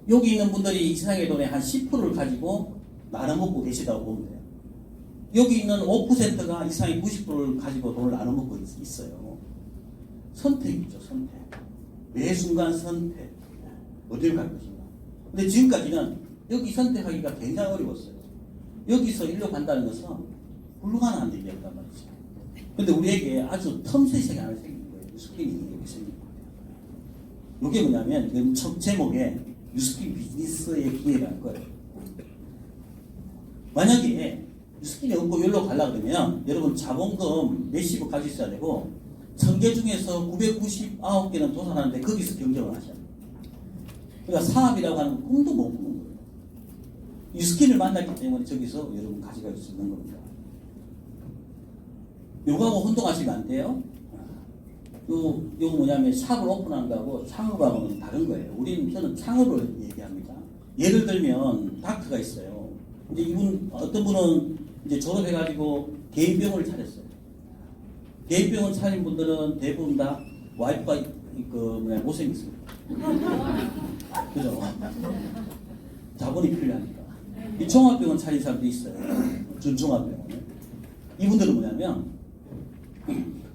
여기 있는 분들이 이상의 돈의 한 10%를 가지고 나눠 먹고 계시다고 보면 돼요. 여기 있는 5%가 이상의 90%를 가지고 돈을 나눠 먹고 있어요. 선택이죠, 선택. 매 순간 선택. 어디를 갈 것인가. 근데 지금까지는 여기 선택하기가 굉장히 어려웠어요. 여기서 일로 간다는 것은 불가능한 얘기였단 말이죠. 근데 우리에게 아주 틈새 시간이 하나 생긴 거예요. 뉴스킨이 여기 생긴 거예요. 이게 뭐냐면 첫 제목에 뉴스킨 비즈니스의 기회라는 거예요. 만약에 뉴스킨이 없고 여기로 가려고 그러면 여러분 자본금 몇십억 가지고 있어야 되고 1000개 중에서 999개는 도산하는데 거기서 경쟁을 하셔야 돼요. 그러니까 사업이라고 하는 꿈도 못 꾸는 거예요. 뉴스킨을 만났기 때문에 저기서 여러분 가져갈 수 있는 겁니다. 요거하고 혼동하시면 안 돼요. 요거 뭐냐면 샵을 오픈한 거하고 창업하고는 다른 거예요. 저는 창업을 얘기합니다. 예를 들면 닥터가 있어요. 이제 어떤 분은 이제 졸업해가지고 개인 병원을 차렸어요. 개인 병원 차린 분들은 대부분 다 와이프가 못생겼어요. 그죠? 자본이 필요하니까. 이 종합병원 차린 사람도 있어요. 준종합병원. 이분들은 뭐냐면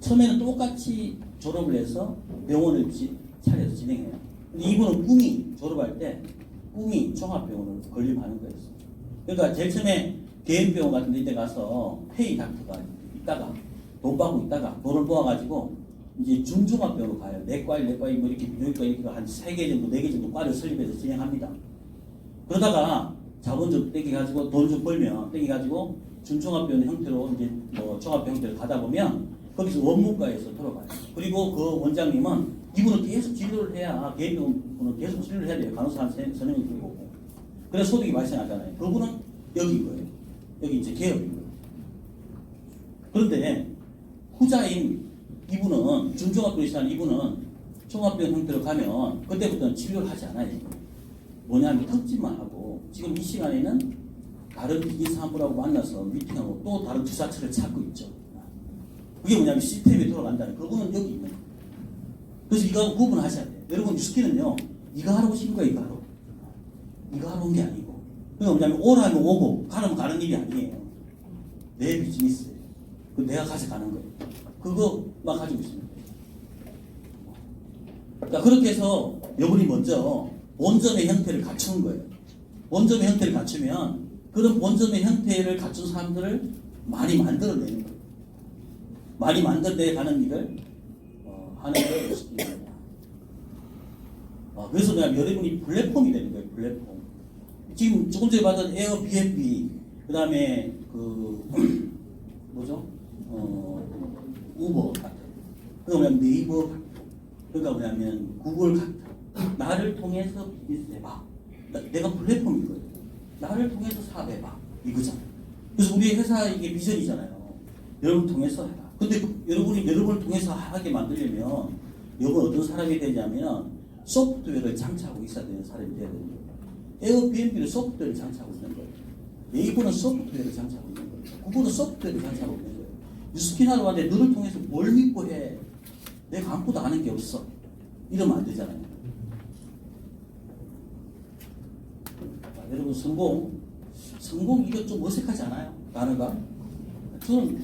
처음에는 똑같이 졸업을 해서 병원을 차려서 진행해요. 근데 이분은 꿈이 졸업할 때 꿈이 종합병원을 건립하는 거였어요. 그러니까 제일 처음에 개인병원 같은 데 가서 페이 닥터가 있다가 돈 받고 있다가 돈을 모아가지고 이제 준종합병원으로 가요. 내과 뭐 이렇게 비뇨기과 이렇게 한 3개 정도 4개 정도 과를 설립해서 진행합니다. 그러다가 자본 좀 땡겨가지고 돈 좀 벌면 땡겨가지고 준종합병원 형태로 이제 종합병원 형태로 가다 보면 거기서 원무과에서 돌아가요. 그리고 그 원장님은 이분은 계속 진료를 해야 개인병원은 계속 진료를 해야 돼요. 간호사 한 3명이 들고 그래서 소득이 발생하잖아요. 그분은 여기인 거예요. 여기 이제 개업인 거예요. 그런데 후자인 이분은 준종합병원에 사는 이분은 종합병원 형태로 가면 그때부터는 진료를 하지 않아요. 뭐냐면 특집만 하고 지금 이 시간에는 다른 비즈니스 한분하고 만나서 미팅하고 또 다른 투자처를 찾고 있죠. 그게 뭐냐면 시스템에 돌아간다는 그분은 여기 있는 거예요. 그래서 이거 구분하셔야 돼요. 여러분 뉴스키는요 이거 하러 오신 거예요. 이거 하러 온 게 아니고 그게 뭐냐면 오라면 오고 가면 가는 일이 아니에요. 내 비즈니스예요. 내가 가져가는 거예요. 그거만 가지고 있습니다. 그러니까 그렇게 해서 여러분이 먼저 본점의 형태를 갖추는 거예요. 본점의 형태를 갖추면 그런 본점의 형태를 갖춘 사람들을 많이 만들어내는 거예요. 많이 만들어내 가는 일을 하는 게 좋습니다. 그래서 그냥 여러분이 플랫폼이 되는 거예요. 플랫폼. 지금 조금 전에 봤던 에어비앤비, 그 다음에 우버 같은. 그러니까 뭐냐면 네이버 같은. 그러니까 뭐냐면 구글 같은. 나를 통해서 비즈니스 해봐. 내가 플랫폼인 거예요. 나를 통해서 사업해봐. 이거잖아요. 그래서 우리 회사 이게 비전이잖아요. 여러분 통해서 해라. 근데 여러분이 여러분을 통해서 하게 만들려면 여러분 어떤 사람이 되냐면 소프트웨어를 장착하고 있어야 되는 사람이 돼야 되는 거예요. 에어비앤비는 소프트웨어를 장착하고 있는 거예요. 네이버는 소프트웨어를 장착하고 있는 거예요. 구글은 소프트웨어를 장착하고 있는 거예요. 뉴스키나로 왔는데 너를 통해서 뭘 믿고 해? 내가 아무것도 아는 게 없어. 이러면 안 되잖아요. 여러분 성공 이거 좀 어색하지 않아요? 단어가? 저는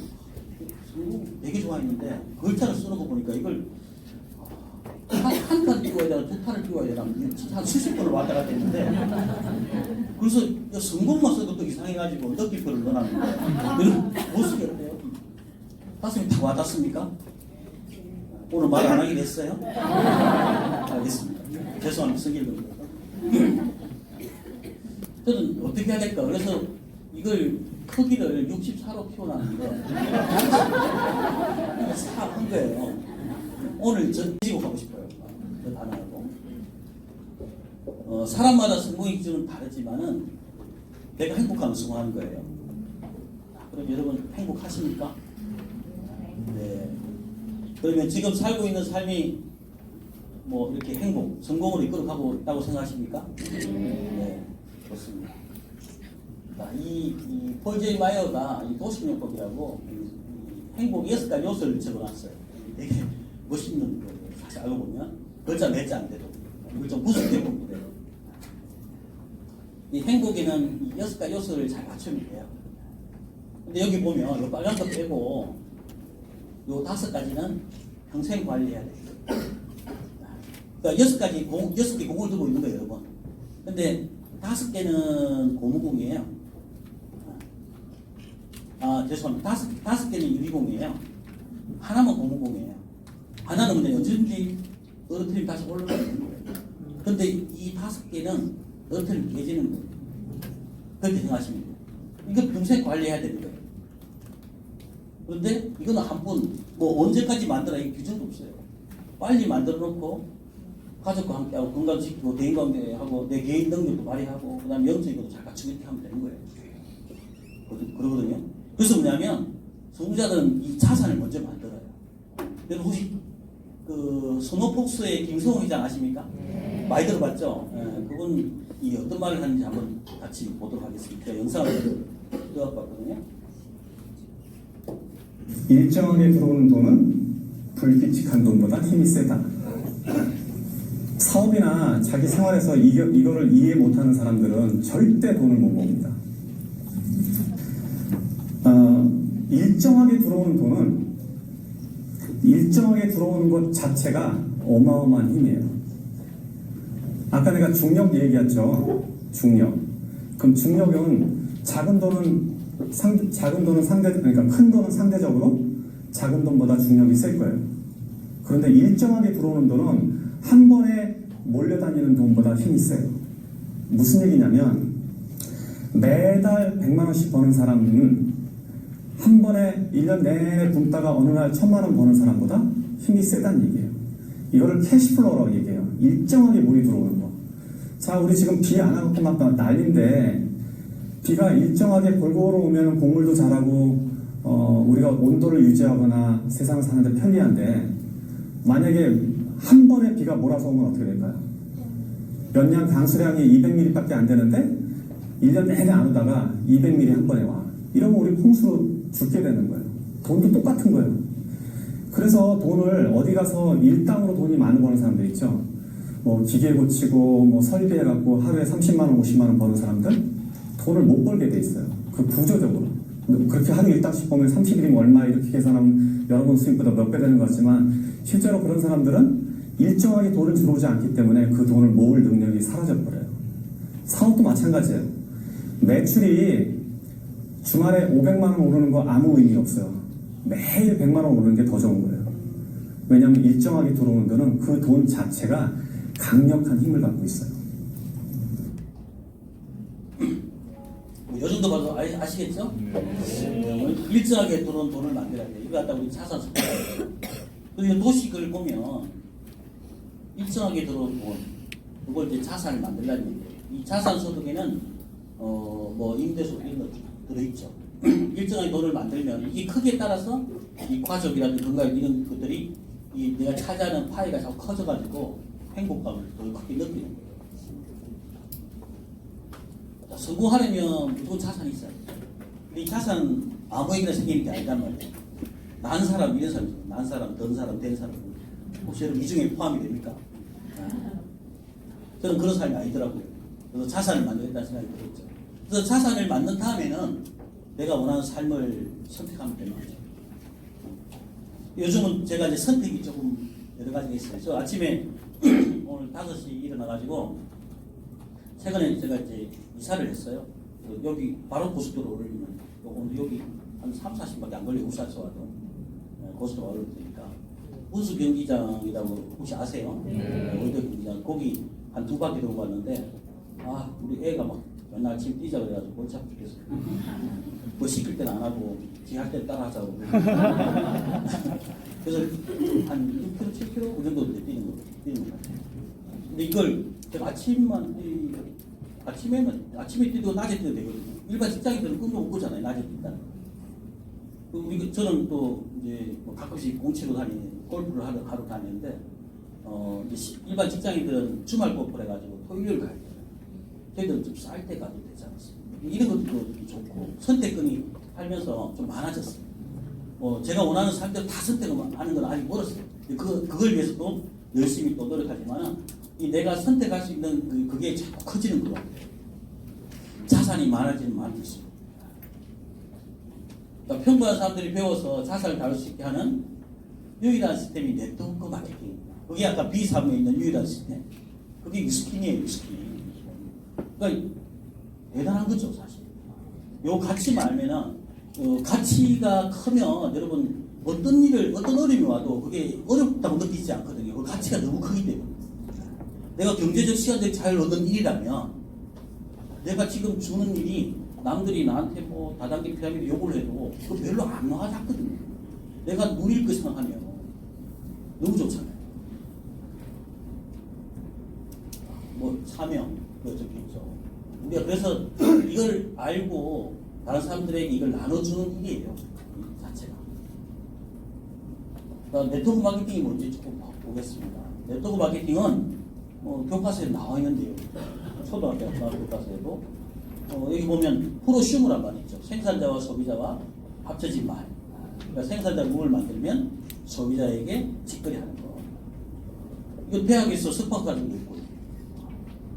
성공 되게 좋아했는데 글자를 쓰는 거 보니까 이걸 한 판을 띄워야 되나 두 판을 띄워야 되나 진짜 한 70번을 왔다 갔다 했는데 그래서 성공만 써도 또 이상해가지고 느낌표를 넣어놨는데 이런 못 쓰겠대요. 가슴이 다 와닿습니까? 오늘 말 안 하게 됐어요? 알겠습니다. 죄송합니다. 쓰길 겁니다. 저는 어떻게 해야 될까? 그래서 이걸 크기를 64로 키워놨는데 4한 거예요. 오늘 전 지고 가고 싶어요. 그 단어하고. 사람마다 성공의 기준은 다르지만은 내가 행복하면 성공하는 거예요. 그럼 여러분 행복하십니까? 네. 그러면 지금 살고 있는 삶이 뭐 이렇게 행복, 성공으로 이끌어가고 있다고 생각하십니까? 네, 그렇습니다. 이 폴 제이 마이어가 이 도식요법이라고 행복 6가지 요소를 적어놨어요. 되게 멋있는 거예요. 사실 알고 보면 글자 몇 자 안 돼도 이걸 좀 무섭게 보면 돼요. 이 행복에는 이 6가지 요소를 잘 맞추면 돼요. 근데 여기 보면 이 빨간 거 빼고 요 5가지는 평생 관리해야 돼요. 그러니까 6개 공을 두고 있는 거예요, 여러분. 근데 5개는 고무공이에요. 죄송합니다. 5개는 유리공이에요. 하나만 고무공이에요. 하나는 근데 언제든지 떨어뜨리면 다시 올라가는 거예요. 근데 이 5개는 떨어뜨리면 깨지는 거예요. 그렇게 생각하시면 돼요. 이거 평생 관리해야 되는 거예요. 그런데 이거는 한 번, 뭐 언제까지 만들어야 이 규정도 없어요. 빨리 만들어 놓고 가족과 함께하고 건강지키고 대인관계하고 내 개인 능력도 발휘하고 그 다음에 영적인 것도 잘 갖추고 이렇게 하면 되는 거예요. 그러거든요. 그래서 뭐냐면 성공자들은 이 자산을 먼저 만들어요. 여러분 혹시 그 소노폭스의 김성호 회장 아십니까? 많이 들어봤죠? 그분 이 어떤 말을 하는지 한번 같이 보도록 하겠습니다. 제가 영상을 들어봤거든요. 일정하게 들어오는 돈은 불규칙한 돈보다 힘이 세다. 사업이나 자기 생활에서 이거를 이해 못하는 사람들은 절대 돈을 못 모읍니다. 일정하게 들어오는 돈은 일정하게 들어오는 것 자체가 어마어마한 힘이에요. 아까 내가 중력 얘기했죠. 중력. 그럼 중력은 작은 돈은 그러니까 큰 돈은 상대적으로 작은 돈보다 중력이 셀 거예요. 그런데 일정하게 들어오는 돈은 한 번에 몰려다니는 돈보다 힘이 세요. 무슨 얘기냐면 매달 100만 원씩 버는 사람은 한 번에 1년 내내 굶다가 어느 날 1000만 원 버는 사람보다 힘이 세다는 얘기예요. 이거를 캐시플로우라고 얘기해요. 일정하게 물이 들어오는 거. 자, 우리 지금 비 안 와서 막 난리인데 비가 일정하게 골고루 오면 곡물도 자라고 우리가 온도를 유지하거나 세상을 사는데 편리한데 만약에 한 번에 비가 몰아서 오면 어떻게 될까요? 연량 강수량이 200mm밖에 안 되는데 1년 내내 안 오다가 200mm 한 번에 와. 이러면 우리 홍수로 죽게 되는 거예요. 돈도 똑같은 거예요. 그래서 돈을 어디 가서 일당으로 돈이 많이 버는 사람들 있죠. 뭐 기계 고치고 뭐 설비해갖고 하루에 30만 원, 50만 원 버는 사람들 돈을 못 벌게 돼 있어요. 그 구조적으로. 그렇게 하루 일당씩 보면 30일이면 얼마 이렇게 계산하면 여러분 수익보다 몇 배 되는 것 같지만 실제로 그런 사람들은 일정하게 돈을 들어오지 않기 때문에 그 돈을 모을 능력이 사라져버려요. 사업도 마찬가지예요. 매출이 주말에 500만 원 오르는 거 아무 의미 없어요. 매일 100만 원 오르는 게 더 좋은 거예요. 왜냐하면 일정하게 들어오는 돈은 그 돈 자체가 강력한 힘을 갖고 있어요. 요 정도 봐도 아시겠죠? 일정하게 들어온 돈을 만들어야 돼요. 이거 갖다 우리 자산 소득해야 돼요. 그리고 도식을 보면 일정하게 들어온 돈, 그걸 이제 자산을 만들려는 얘기예요. 이 자산 소득에는 뭐 임대소 이런 거 들어있죠. 일정하게 돈을 만들면 이 크기에 따라서 이 과적이라든지 건강 이런 것들이 이 내가 차지하는 파이가 자꾸 커져가지고 행복감을 더 크게 느끼는 거예요. 자, 성공하려면 무조건 자산이 있어요. 근데 이 자산은 아무에게나 생기는 게 아니란 말이에요. 난 사람, 이런 사람, 난 사람, 던 사람, 된 사람. 혹시 여러분 이 중에 포함이 됩니까? 저는 그런 삶이 아니더라고요. 그래서 자산을 만들겠다는 생각이 들었죠. 그래서 자산을 만든 다음에는 내가 원하는 삶을 선택하면 되는 거죠. 요즘은 제가 이제 선택이 조금 여러 가지가 있어요. 저 아침에 오늘 5시 일어나가지고 최근에 제가 이제 이사를 했어요. 여기 바로 고속도로 올리면 오늘 여기 한 3, 40분밖에 안 걸리고 울산서 와도 고속도로 올리니까 운수 경기장이라고 혹시 아세요? 월드 경기장 거기 한 2바퀴 돌고 왔는데 아 우리 애가 막 맨날 아침 뛰자 그래가지고 골치 아프 죽겠어요. 뭐 시킬 때는 안 하고 지할 때 따라 하자고. 그래서 한 6km, 7km 그 정도 뛰는 거 같아요. 근데 이걸 제가 아침에 뛰고 낮에 뛰어도 되거든요. 일반 직장인들은 꿈도 못 꾸잖아요. 낮에 뛴다. 그리고 저는 또 이제 뭐 가끔씩 공치로 골프를 하러 다니는데 이제 일반 직장인들은 주말 골프를 해가지고 토요일 가야 돼요. 저희들은 좀 쌀 때 가도 되지 않습니까? 이런 것도 좋고 선택권이 살면서 좀 많아졌어요. 제가 원하는 삶대로 다 선택을 하는 건 아직 멀었어요. 그걸 위해서 또 열심히 또 노력하지만 이 내가 선택할 수 있는 그게 자꾸 커지는 것 같아요. 자산이 많아지는 많을수록. 그러니까 평범한 사람들이 배워서 자산을 다룰 수 있게 하는 유일한 시스템이 네트워크 마케팅입니다. 그게 아까 B3에 있는 유일한 시스템. 그게 유스킨이에요, 유스킨. 그러니까 대단한 거죠, 사실. 요 가치만 알면은 가치가 크면 여러분 어떤 어려움이 와도 그게 어렵다고 느끼지 않거든요. 그 가치가 너무 크기 때문에. 내가 경제적 시간적 자유를 얻는 일이라면 내가 지금 주는 일이 남들이 나한테 뭐 다단계 피라미드 요구를 해도 그거 별로 안 와닿거든요. 내가 누릴 거 생각하면 너무 좋잖아요. 뭐 사명 저기 있죠. 우리가 그래서 이걸 알고 다른 사람들에게 이걸 나눠주는 일이에요. 이 자체가. 그러니까 네트워크 마케팅이 뭔지 조금 보겠습니다. 네트워크 마케팅은 교과서에 나와 있는데요. 초등학교, 중학교 교과서에도 여기 보면 프로슈머란 말이 있죠. 생산자와 소비자와 합쳐진 말. 그러니까 생산자가 무엇을 만들면 소비자에게 직거래 하는 거. 이거 대학에서 석박 과정도 있고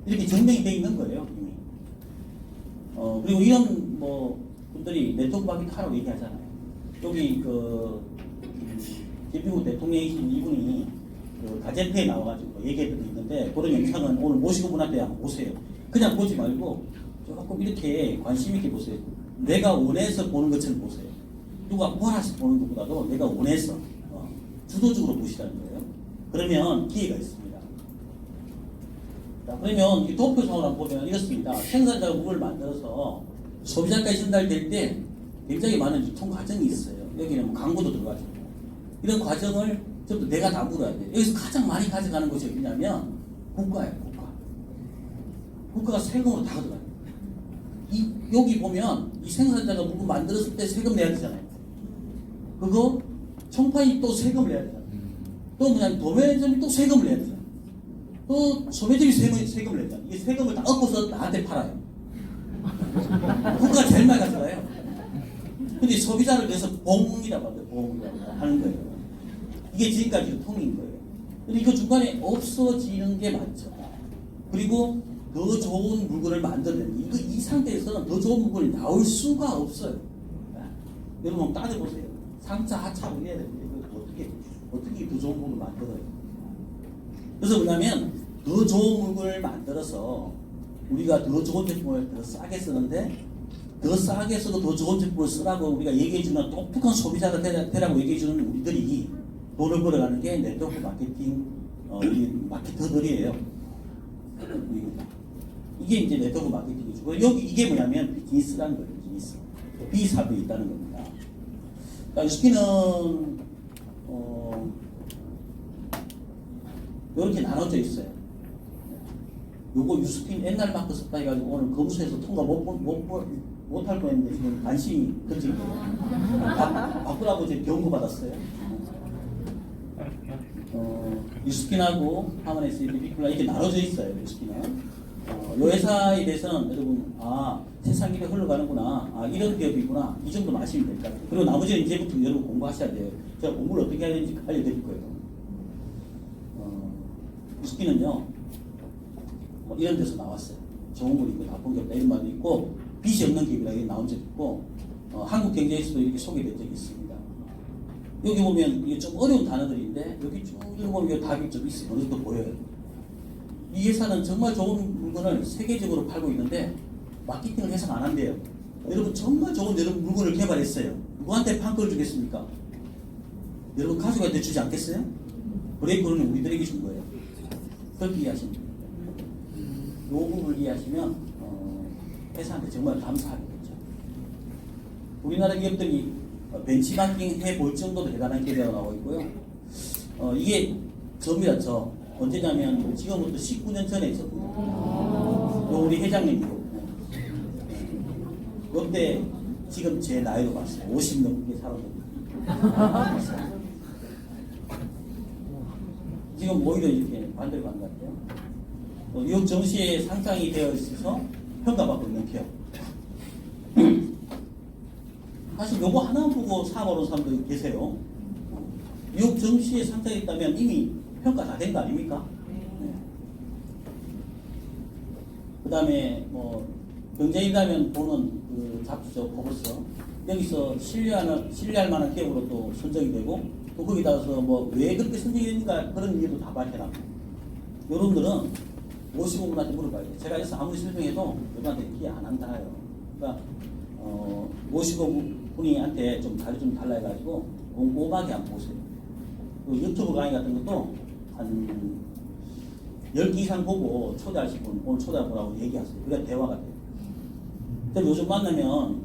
이렇게 증명이 되어 있는 거예요, 이미. 그리고 이런 분들이 네트워크 마케팅 하라고 얘기하잖아요. 여기 대한민국 대통령이신 이분이 가제트에 나와가지고 얘기했던 게 있는데 그런 영상은 오늘 모시고 분한테 한번 보세요. 그냥 보지 말고 조금 이렇게 관심 있게 보세요. 내가 원해서 보는 것처럼 보세요. 누가 원해서 보는 것보다도 내가 원해서 주도적으로 보시라는 거예요. 그러면 기회가 있습니다. 자, 그러면 이 도표상으로 한번 보면 이렇습니다. 생산자가 물을 만들어서 소비자까지 전달될 때 굉장히 많은 유통 과정이 있어요. 여기는 광고도 들어가죠. 이런 과정을 전부 내가 다 물어야 돼요. 여기서 가장 많이 가져가는 것이 어디냐면 국가예요, 국가. 국가가 세금으로 다 가져가요. 여기 보면 이 생산자가 물건 만들었을 때 세금 내야 되잖아요. 그거 총판이 또 세금을 내야 되잖아요. 또 뭐냐면 도매점이 또 세금을 내야 되잖아요. 또 소매점이 세금을 내야 되잖아요. 이 세금을 다 엎어서 나한테 팔아요. 국가가 제일 많이 가져가요. 근데 소비자를 위해서 봉이라고 하죠. 봉이라고 하는 거예요. 이게 지금까지 유통인 거예요. 근데 이거 중간에 없어지는 게 맞죠. 그리고 더 좋은 물건을 만들면 이 상태에서는 더 좋은 물건이 나올 수가 없어요. 여러분 따져보세요. 상차 하차로 해야 되는데 어떻게 더 좋은 물건을 만들어요? 그래서 뭐냐면 더 좋은 물건을 만들어서 우리가 더 좋은 제품을 더 싸게 쓰는데 더 싸게 써도 더 좋은 제품을 쓰라고 우리가 얘기해주는 똑똑한 소비자가 되라고 얘기해주는 우리들이 돈을 벌어가는 게 네트워크 마케팅 마케터들이에요. 이게 이제 네트워크 마케팅이죠. 이게 뭐냐면 비즈니스라는 거예요. 비즈니스. 비사업이 있다는 겁니다. 그러니까 유스킨은 이렇게 나눠져 있어요. 요거 유스킨 옛날 마크 썼다 해가지고 오늘 검수에서 통과 못할 뻔했는데 지금 관심이 그치? 바꾸라고 이제 경고 받았어요. 유스킨하고 하모네스 비플라 이렇게 나눠져 있어요. 유스킨은. 이 회사에 대해서는 여러분 세상 일이 흘러가는구나, 이런 기업이구나, 이 정도 아시면 될 것 같아요. 그리고 나머지는 이제부터 여러분 공부하셔야 돼요. 제가 공부를 어떻게 해야 되는지 알려드릴 거예요. 유스킨은요 이런 데서 나왔어요. 좋은 거 있고 나쁜 게 없다 이런 말도 있고 빚이 없는 기업이라고 이렇게 나온 적이 있고 한국경제에서도 이렇게 소개된 적이 있습니다. 여기 보면 이게 좀 어려운 단어들인데 여기 쭉 읽어보면 답이 좀 있어요. 어느 정도 보여요. 이 회사는 정말 좋은 물건을 세계적으로 팔고 있는데 마케팅을 해석 안 한대요. 여러분 정말 좋은 여러분 물건을 개발했어요. 누구한테 판권을 주겠습니까? 여러분 가족한테 주지 않겠어요? 브레이크는 우리들에게 준 거예요. 그렇게 이해하시면 됩니다. 이 부분을 이해하시면 회사한테 정말 감사하겠죠. 우리나라 기업들이 벤치마킹 해볼 정도로 대단한 기업이라고 나오고 있고요. 이게 저입니다. 저 언제냐면 지금부터 19년 전에 있었거든요. 우리 회장님이고 그때 지금 제 나이로 봤어요. 50 넘게 살았거든요. 지금 오히려 이렇게 반대로 간 것 같아요. 뉴욕 증시에 상장이 되어 있어서 평가받고 있는 기업. 사실 요거 하나 보고 사모하는 사람들 계세요. 뉴욕 증시에 상장이 있다면 이미 평가 다 된 거 아닙니까? 네. 그 다음에 뭐 경쟁이라면 보는 그 잡지죠, 포브스. 여기서 신뢰할 만한 기업으로 또 선정이 되고 또 거기다가서 뭐 왜 그렇게 선정이 되는가 그런 이유도 다 밝혀놨고. 여러분들은 55분한테 물어봐야 돼요. 제가 여기서 아무리 설명해도 여러분한테 이해 안 한다요. 그러니까 55분이한테 좀 자리 좀 달라 해가지고 꼼꼼하게 한번 보세요. 그 유튜브 강의 같은 것도 한 10개 이상 보고 초대하실 분 오늘 초대해보라고 얘기하세요. 그래야 대화가 돼요. 근데 요즘 만나면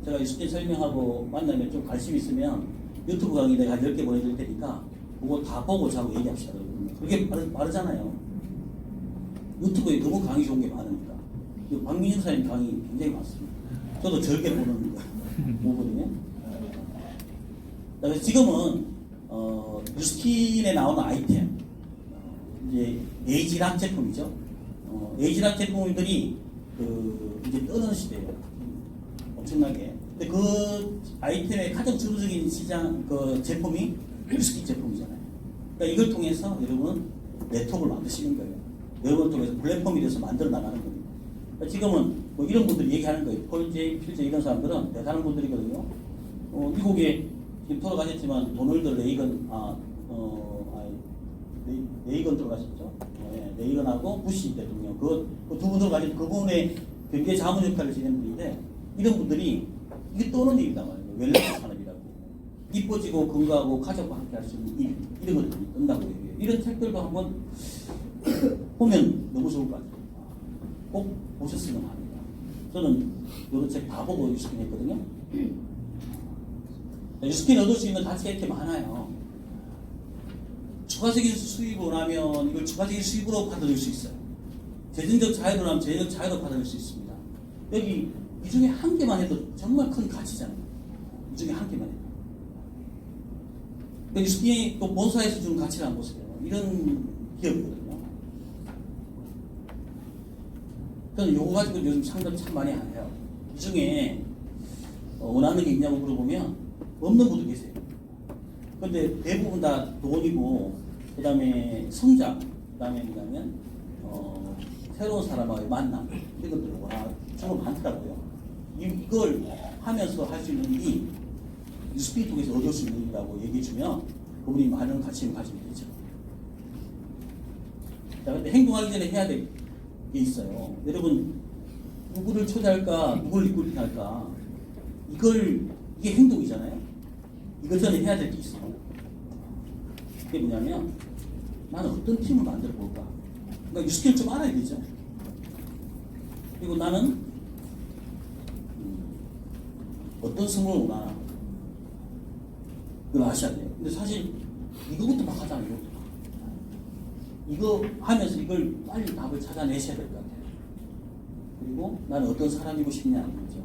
제가 익숙히 설명하고 만나면 좀 관심 있으면 유튜브 강의 내가 10개 보내드릴 테니까 그거 다 보고 자고 얘기합시다. 그게 빠르잖아요. 유튜브에 너무 강의 좋은 게 많으니까. 박민영 사님 강의 굉장히 많습니다. 저도 절개 보는 거거든요. 그래서 지금은 뉴스킨에 나오는 아이템, 이제 에이지락 제품이죠. 에이지락 제품들이 이제 뜨는 시대예요. 엄청나게. 근데 그 아이템의 가장 주도적인 시장 그 제품이 뉴스킨 제품이잖아요. 그러니까 이걸 통해서 여러분은 네트워크를 만드시는 거예요. 여러분을 통해서 플랫폼이 돼서 만들어 나가는 겁니다. 그러니까 지금은 뭐 이런 분들이 얘기하는 거예요. 폴제, 필제 이런 사람들은 대단한 분들이거든요. 미국에 지금 돌아가셨지만 도널드 레이건, 레이건 돌아가셨죠. 레이건하고 부시 대통령 그 두 분 돌아가신 그분의 경제 자문 역할을 지낸 분인데 이런 분들이 이게 떠오르는 일이다 말이에요. 웰네스 산업이라고. 이뻐지고 건강하고 가족과 함께 할 수 있는 일 이런 것들이 뜬다고 얘기해요. 이런 책들도 한번 보면 너무 좋을 것 같아요. 꼭 보셨으면 합니다. 저는 이런 책 다 보고 유스킨 했거든요. 유스킨 얻을 수 있는 가치가 이렇게 많아요. 추가적인 수입을 원하면 이걸 추가적인 수입으로 받아들일 수 있어요. 재정적 자유를 하면 재정적 자유로 받아들일 수 있습니다. 여기 이 중에 한 개만 해도 정말 큰 가치잖아요. 이 중에 한 개만 해도. 유스킨이 또 본사에서 주는 가치를 한번 보세요. 이런 기업이거든요. 저는 요거 가지고 요즘 상담 참 많이 안 해요. 이 중에 원하는 게 있냐고 물어보면 없는 분도 계세요. 근데 대부분 다 돈이고, 그 다음에 성장, 그 다음에 뭐냐면, 새로운 사람과의 만남, 이런 것들을 정말 많더라고요. 이걸 하면서 할 수 있는 일이 뉴스킨 통해서 얻을 수 있는 일이라고 얘기해주면 그분이 많은 가치를 가지게 되죠. 자, 근데 행동하기 전에 해야 될 게 있어요. 여러분, 누구를 초대할까, 누구를 리크루팅할까, 이게 행동이잖아요. 이걸 전에 해야 될 게 있어요. 그게 뭐냐면, 나는 어떤 팀을 만들어 볼까? 그러니까 유스킨을 좀 알아야 되죠. 그리고 나는 어떤 승부를 원하나? 이걸 아셔야 돼요. 근데 사실 이거부터 막 하잖아요. 이거 하면서 이걸 빨리 답을 찾아내셔야 될 것 같아요. 그리고 나는 어떤 사람이고 싶냐 이거죠.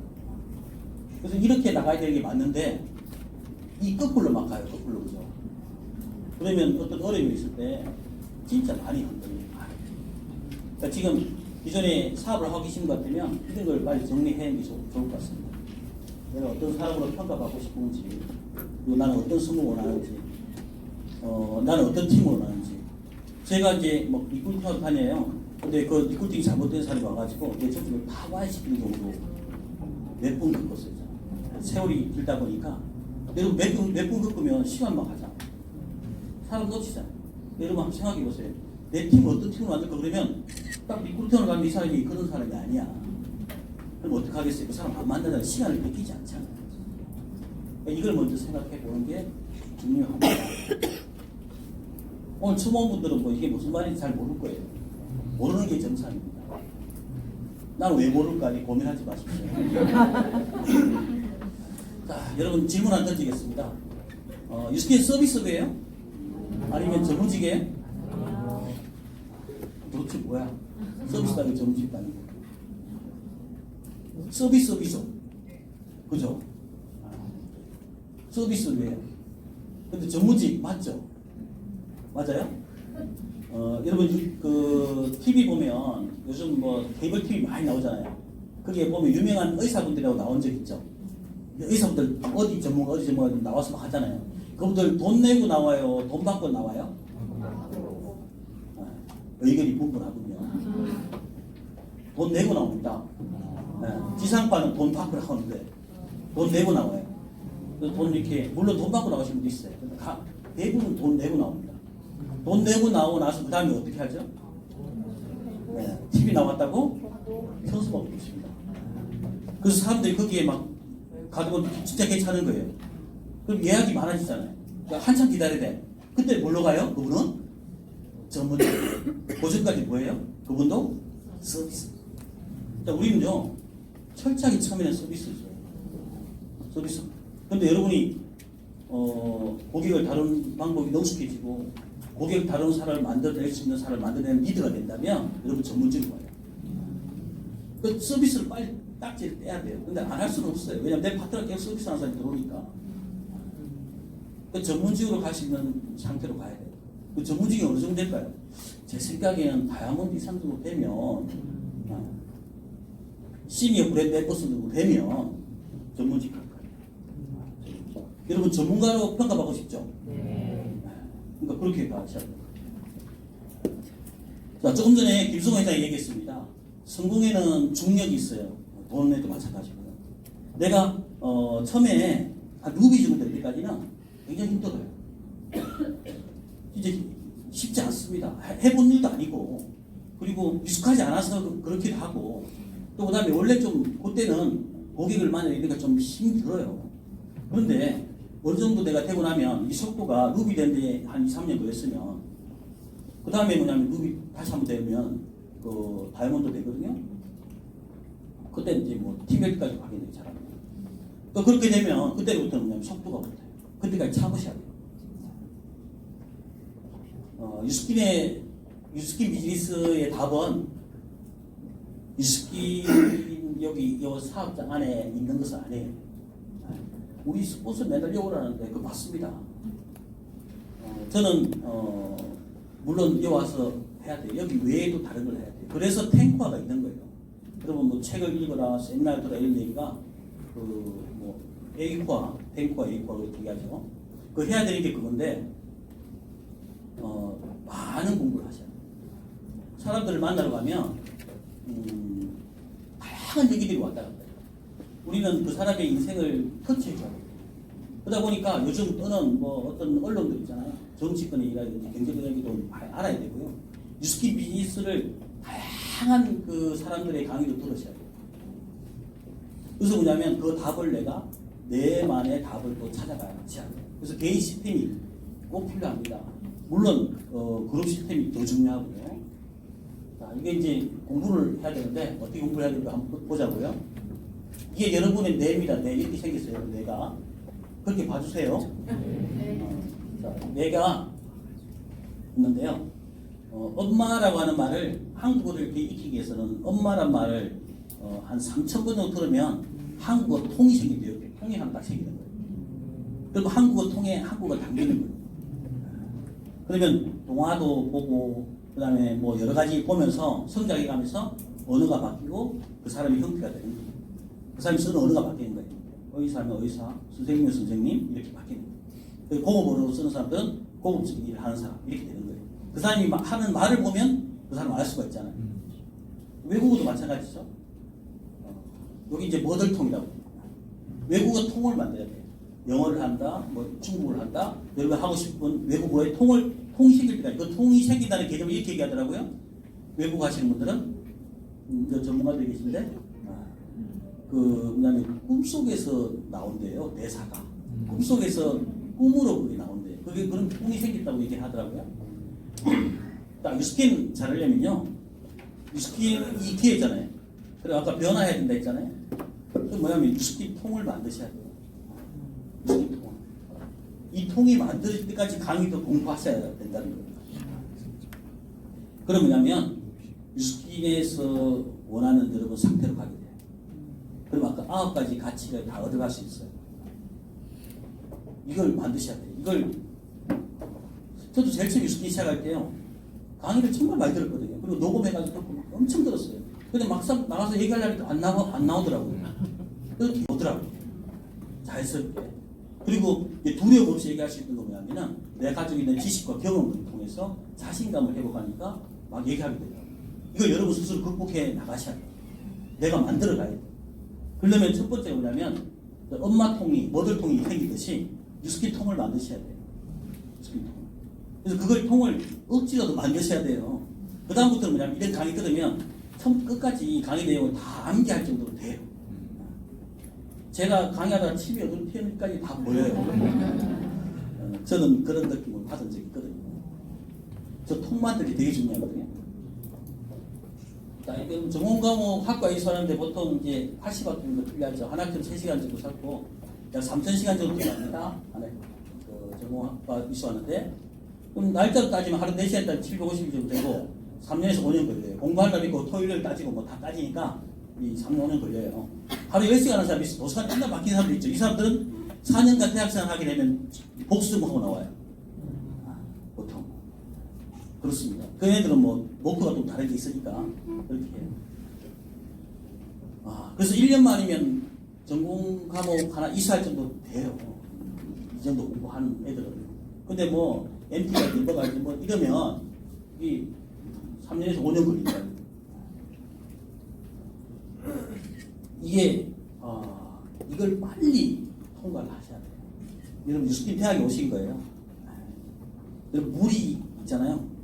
그래서 이렇게 나가야 되는 게 맞는데 이 거꾸로 막 가요. 거꾸로 그죠. 그러면 어떤 어려움이 있을 때 진짜 많이 흔들려요. 그러니까 지금 기존에 사업을 하고 계신 것 같으면 이런 걸 빨리 정리해야 좋을 것 같습니다. 내가 어떤 사람으로 평가받고 싶은지, 그리고 나는 어떤 승부를 원하는지, 나는 어떤 팀을 원하는지. 제가 이제 뭐 리크루팅하러 다녀요. 근데 그 리크루팅이 잘못된 사람이 와가지고 내 저쪽을 다 와해시키는 경우도 몇 분 겪었어요. 세월이 길다 보니까 여러분 몇 분 겪으면 시간만 가잖아. 사람 놓치잖아요. 여러분 한번 생각해 보세요. 내 팀 어떤 팀을 만들까 그러면 딱 리크루터를 가면 이 사람이 그런 사람이 아니야. 그럼 어떻게 하겠어요? 그 사람 안 만나다가 시간을 뺏기지 않잖아요. 그러니까 이걸 먼저 생각해 보는 게 중요합니다. 오늘 처음 온 분들은 뭐 이게 무슨 말인지 잘 모를 거예요. 모르는 게 정상입니다. 나는 왜 모를까 고민하지 마십시오. 자, 여러분 질문 안 던지겠습니다. 유스킨 서비스업이에요? 아니면 전문직이에요? 도대체 뭐야? 서비스업이 전문직도 아니고. 서비스업이죠. 그죠? 서비스업이에요. 근데 전문직 맞죠? 맞아요? 여러분 그 TV 보면 요즘 뭐 케이블 TV 많이 나오잖아요. 거기에 보면 유명한 의사분들이라고 나온 적 있죠. 의사분들 어디 전문가 나와서 막 하잖아요. 그분들 돈 내고 나와요? 돈 받고 나와요? 의견이 분분하군요. 돈 내고 나옵니다. 지상파는 돈 받고 나오는데 돈 내고 나와요. 돈 이렇게 물론 돈 받고 나오시는 분도 있어요. 근데 대부분 돈 내고 나옵니다. 돈 내고 나오고 나서 그 다음에 어떻게 하죠? TV 나왔다고 현수막 붙입니다. 그래서 사람들이 거기에 막 가지고 진짜 괜찮은 거예요. 그럼 예약이 많아지잖아요. 그러니까 한참 기다려야 돼. 그때 뭘로 가요? 그분은 전문직. 그 전까지 뭐예요? 그분도 서비스. 자, 우리는요 철저하게 처음에는 서비스죠. 서비스. 근데 여러분이 고객을 다루는 방법이 능숙해지고 고객을 다루는 사람을 만들어낼 수 있는 사람을 만들어내는 리더가 된다면 여러분 전문직으로 와요. 그 서비스를 빨리 딱지를 떼야 돼요. 근데 안 할 수는 없어요. 왜냐면 내 파트너가 계속 서비스하는 사람이 들어오니까. 그 전문직으로 갈 수 있는 상태로 가야 돼요. 그 전문직이 어느 정도 될까요? 제 생각에는 다이아몬드 이상 정도 되면 시니어 브랜드 앰버서 정도 되면 전문직 갈 거예요. 여러분 전문가로 평가받고 싶죠? 그러니까 그렇게 가셔야 돼요. 자, 조금 전에 김성호 회장이 얘기했습니다. 성공에는 중력이 있어요. 돈에도 마찬가지고요. 내가 처음에 한 루비 정도 될 때까지는 굉장히 힘들어요. 이제 쉽지 않습니다. 해본 일도 아니고 그리고 익숙하지 않아서 그렇기도 하고 또 그다음에 원래 좀 그때는 고객을 만나니까 좀 힘이 들어요. 그런데 어느 정도 내가 되고 나면 이 속도가 루비 된데 한 2, 3년 걸렸으면 그 다음에 뭐냐면 루비 다시 한번 되면 그 다이아몬드 되거든요. 그때 이제 뭐 티벨까지 가게 되게 잘합니다. 또 그렇게 되면 그때부터는 뭐냐면 속도가 붙어요. 그때까지 참으셔야 돼요. 유스킨 비즈니스의 답은 유스킨 여기 요 사업장 안에 있는 것은 아니에요. 우리 스폰서 매달 요구하는데 그거 맞습니다. 저는 물론 여기 와서 해야 돼요. 여기 외에도 다른 걸 해야 돼요. 그래서 탱커가 있는 거예요. 여러분 뭐 책을 읽어라, 세미나를 들어라 이런 얘기가 그뭐 A코어, 탱커 A코어 이렇게 얘기하죠. 그 해야 되는 게 그건데 많은 공부를 하셔야 돼요. 사람들을 만나러 가면 다양한 얘기들이 왔다 갔다 해요. 우리는 그 사람의 인생을 터치해줘야 돼요. 그러다 보니까 요즘 떠는 뭐 어떤 언론들 있잖아요. 정치권이라든지 경제권이라든지 알아야 되고요. 유스킨 비즈니스를 다양한 그 사람들의 강의도 들으셔야 돼요. 그래서 뭐냐면 그 답을 내가 내만의 답을 또 찾아가야지 않아요. 그래서 개인 시스템이 꼭 필요합니다. 물론 그룹 시스템이 더 중요하고요. 자, 이게 이제 공부를 해야 되는데 어떻게 공부를 해야 될까 한번 보자고요. 이게 여러분의 뇌입니다. 뇌 이렇게 생겼어요. 뇌가 그렇게 봐주세요. 자, 뇌가 있는데요. 엄마라고 하는 말을 한국어를 이렇게 익히기 위해서는 엄마란 말을 한 3,000번 정도 들으면 한국어 통이 생긴대요. 통이 하나 딱 생기는 거예요. 그리고 한국어 통에 한국어가 담기는 거예요. 그러면 동화도 보고 그 다음에 뭐 여러 가지 보면서 성장해 가면서 언어가 바뀌고 그 사람의 형태가 되는 거예요. 그 사람이 쓰는 언어가 바뀌는 거예요. 의사면 의사, 선생님은 선생님 이렇게 바뀌는 거예요. 공업 언어로 쓰는 사람들은 공업적인 일을 하는 사람 이렇게 되는 거예요. 그 사람이 하는 말을 보면 그 사람 알 수가 있잖아요. 외국어도 마찬가지죠. 여기 이제 머들통이라고 합니다. 외국어 통을 만들어야 돼요. 영어를 한다, 뭐 중국어를 한다, 여러분 하고 싶은 외국어의 통식일 때까지 그 통이 생긴다는 개념을 이렇게 얘기하더라고요. 외국 하시는 분들은 전문가들이 계신데 그다음에 꿈속에서 나온대요 대사가 꿈속에서 꿈으로 그게 나온대요. 그게 그런 통이 생겼다고 얘기하더라고요. 딱 유스킨 잘하려면요. 유스킨이 기회잖아요. 그리고 아까 변화해야 된다 했잖아요. 그 뭐냐면 유스킨 통을 만드셔야 돼요. 유스킨 통. 이 통이 만들어질 때까지 강의도 공부하셔야 된다는 거예요. 그럼 뭐냐면 유스킨에서 원하는 여러분 상태로 가게 돼요. 그럼 아까 9가지 가치를 다 얻어갈 수 있어요. 이걸 만드셔야 돼요. 이걸 저도 제일 처음 유스킨 시작할 때요. 강의를 정말 많이 들었거든요. 그리고 녹음해가지고 엄청 들었어요. 근데 막상 나가서 얘기하려니까 안 나오더라고요. 그래도 오더라고요. 자연스럽게. 그리고 두려움 없이 얘기할 수 있는 거 뭐냐면은 내 가지고 있는 지식과 경험을 통해서 자신감을 회복하니까 막 얘기하게 돼요. 이걸 여러분 스스로 극복해 나가셔야 돼요. 내가 만들어 가야 돼요. 그러려면 첫 번째가 뭐냐면 엄마 통이, 머들 통이 생기듯이 유스킨 통을 만드셔야 돼요. 유스킨 통. 그래서 그걸 통을 억지로도 만드셔야 돼요. 그 다음부터는 뭐냐면 이런 강의 들으면 처음 끝까지 강의 내용을 다 암기할 정도로 돼요. 제가 강의하다가 침이 어떤 표현까지 다 보여요. 저는 그런 느낌을 받은 적이 있거든요. 저 통 만들기 되게 중요하거든요. 전공 과목 학과에 있었는데 보통 이제 80학 정도 필요하죠. 한 학점 3시간 정도 살고 약 3,000시간 정도 필요합니다. 그 전공학과 있었는데 그럼 날짜로 따지면 하루 4시간 따지면 750일 정도 되고 3년에서 5년 걸려요. 공부할 날 있고 토요일을 따지고 뭐 다 따지니까 이 3, 5년 걸려요. 하루 10시간 하는 사람이 있어. 도서관 맨날 바뀐 사람도 있죠. 이 사람들은 4년간 대학생을 하게 되면 복수하고 나와요. 보통. 그렇습니다. 그 애들은 뭐 목표가 좀 다른 게 있으니까 그렇게 해요. 그래서 1년 만이면 전공 과목 하나 이수할 정도 돼요. 이 정도 공부하는 애들은. 근데 뭐 MT가 넘어가지 뭐 이러면 이 3년에서 5년 걸린다. 이게 이걸 빨리 통과를 하셔야 돼요. 여러분 유스킨 대학에 오신 거예요. 여러분 물이 있잖아요.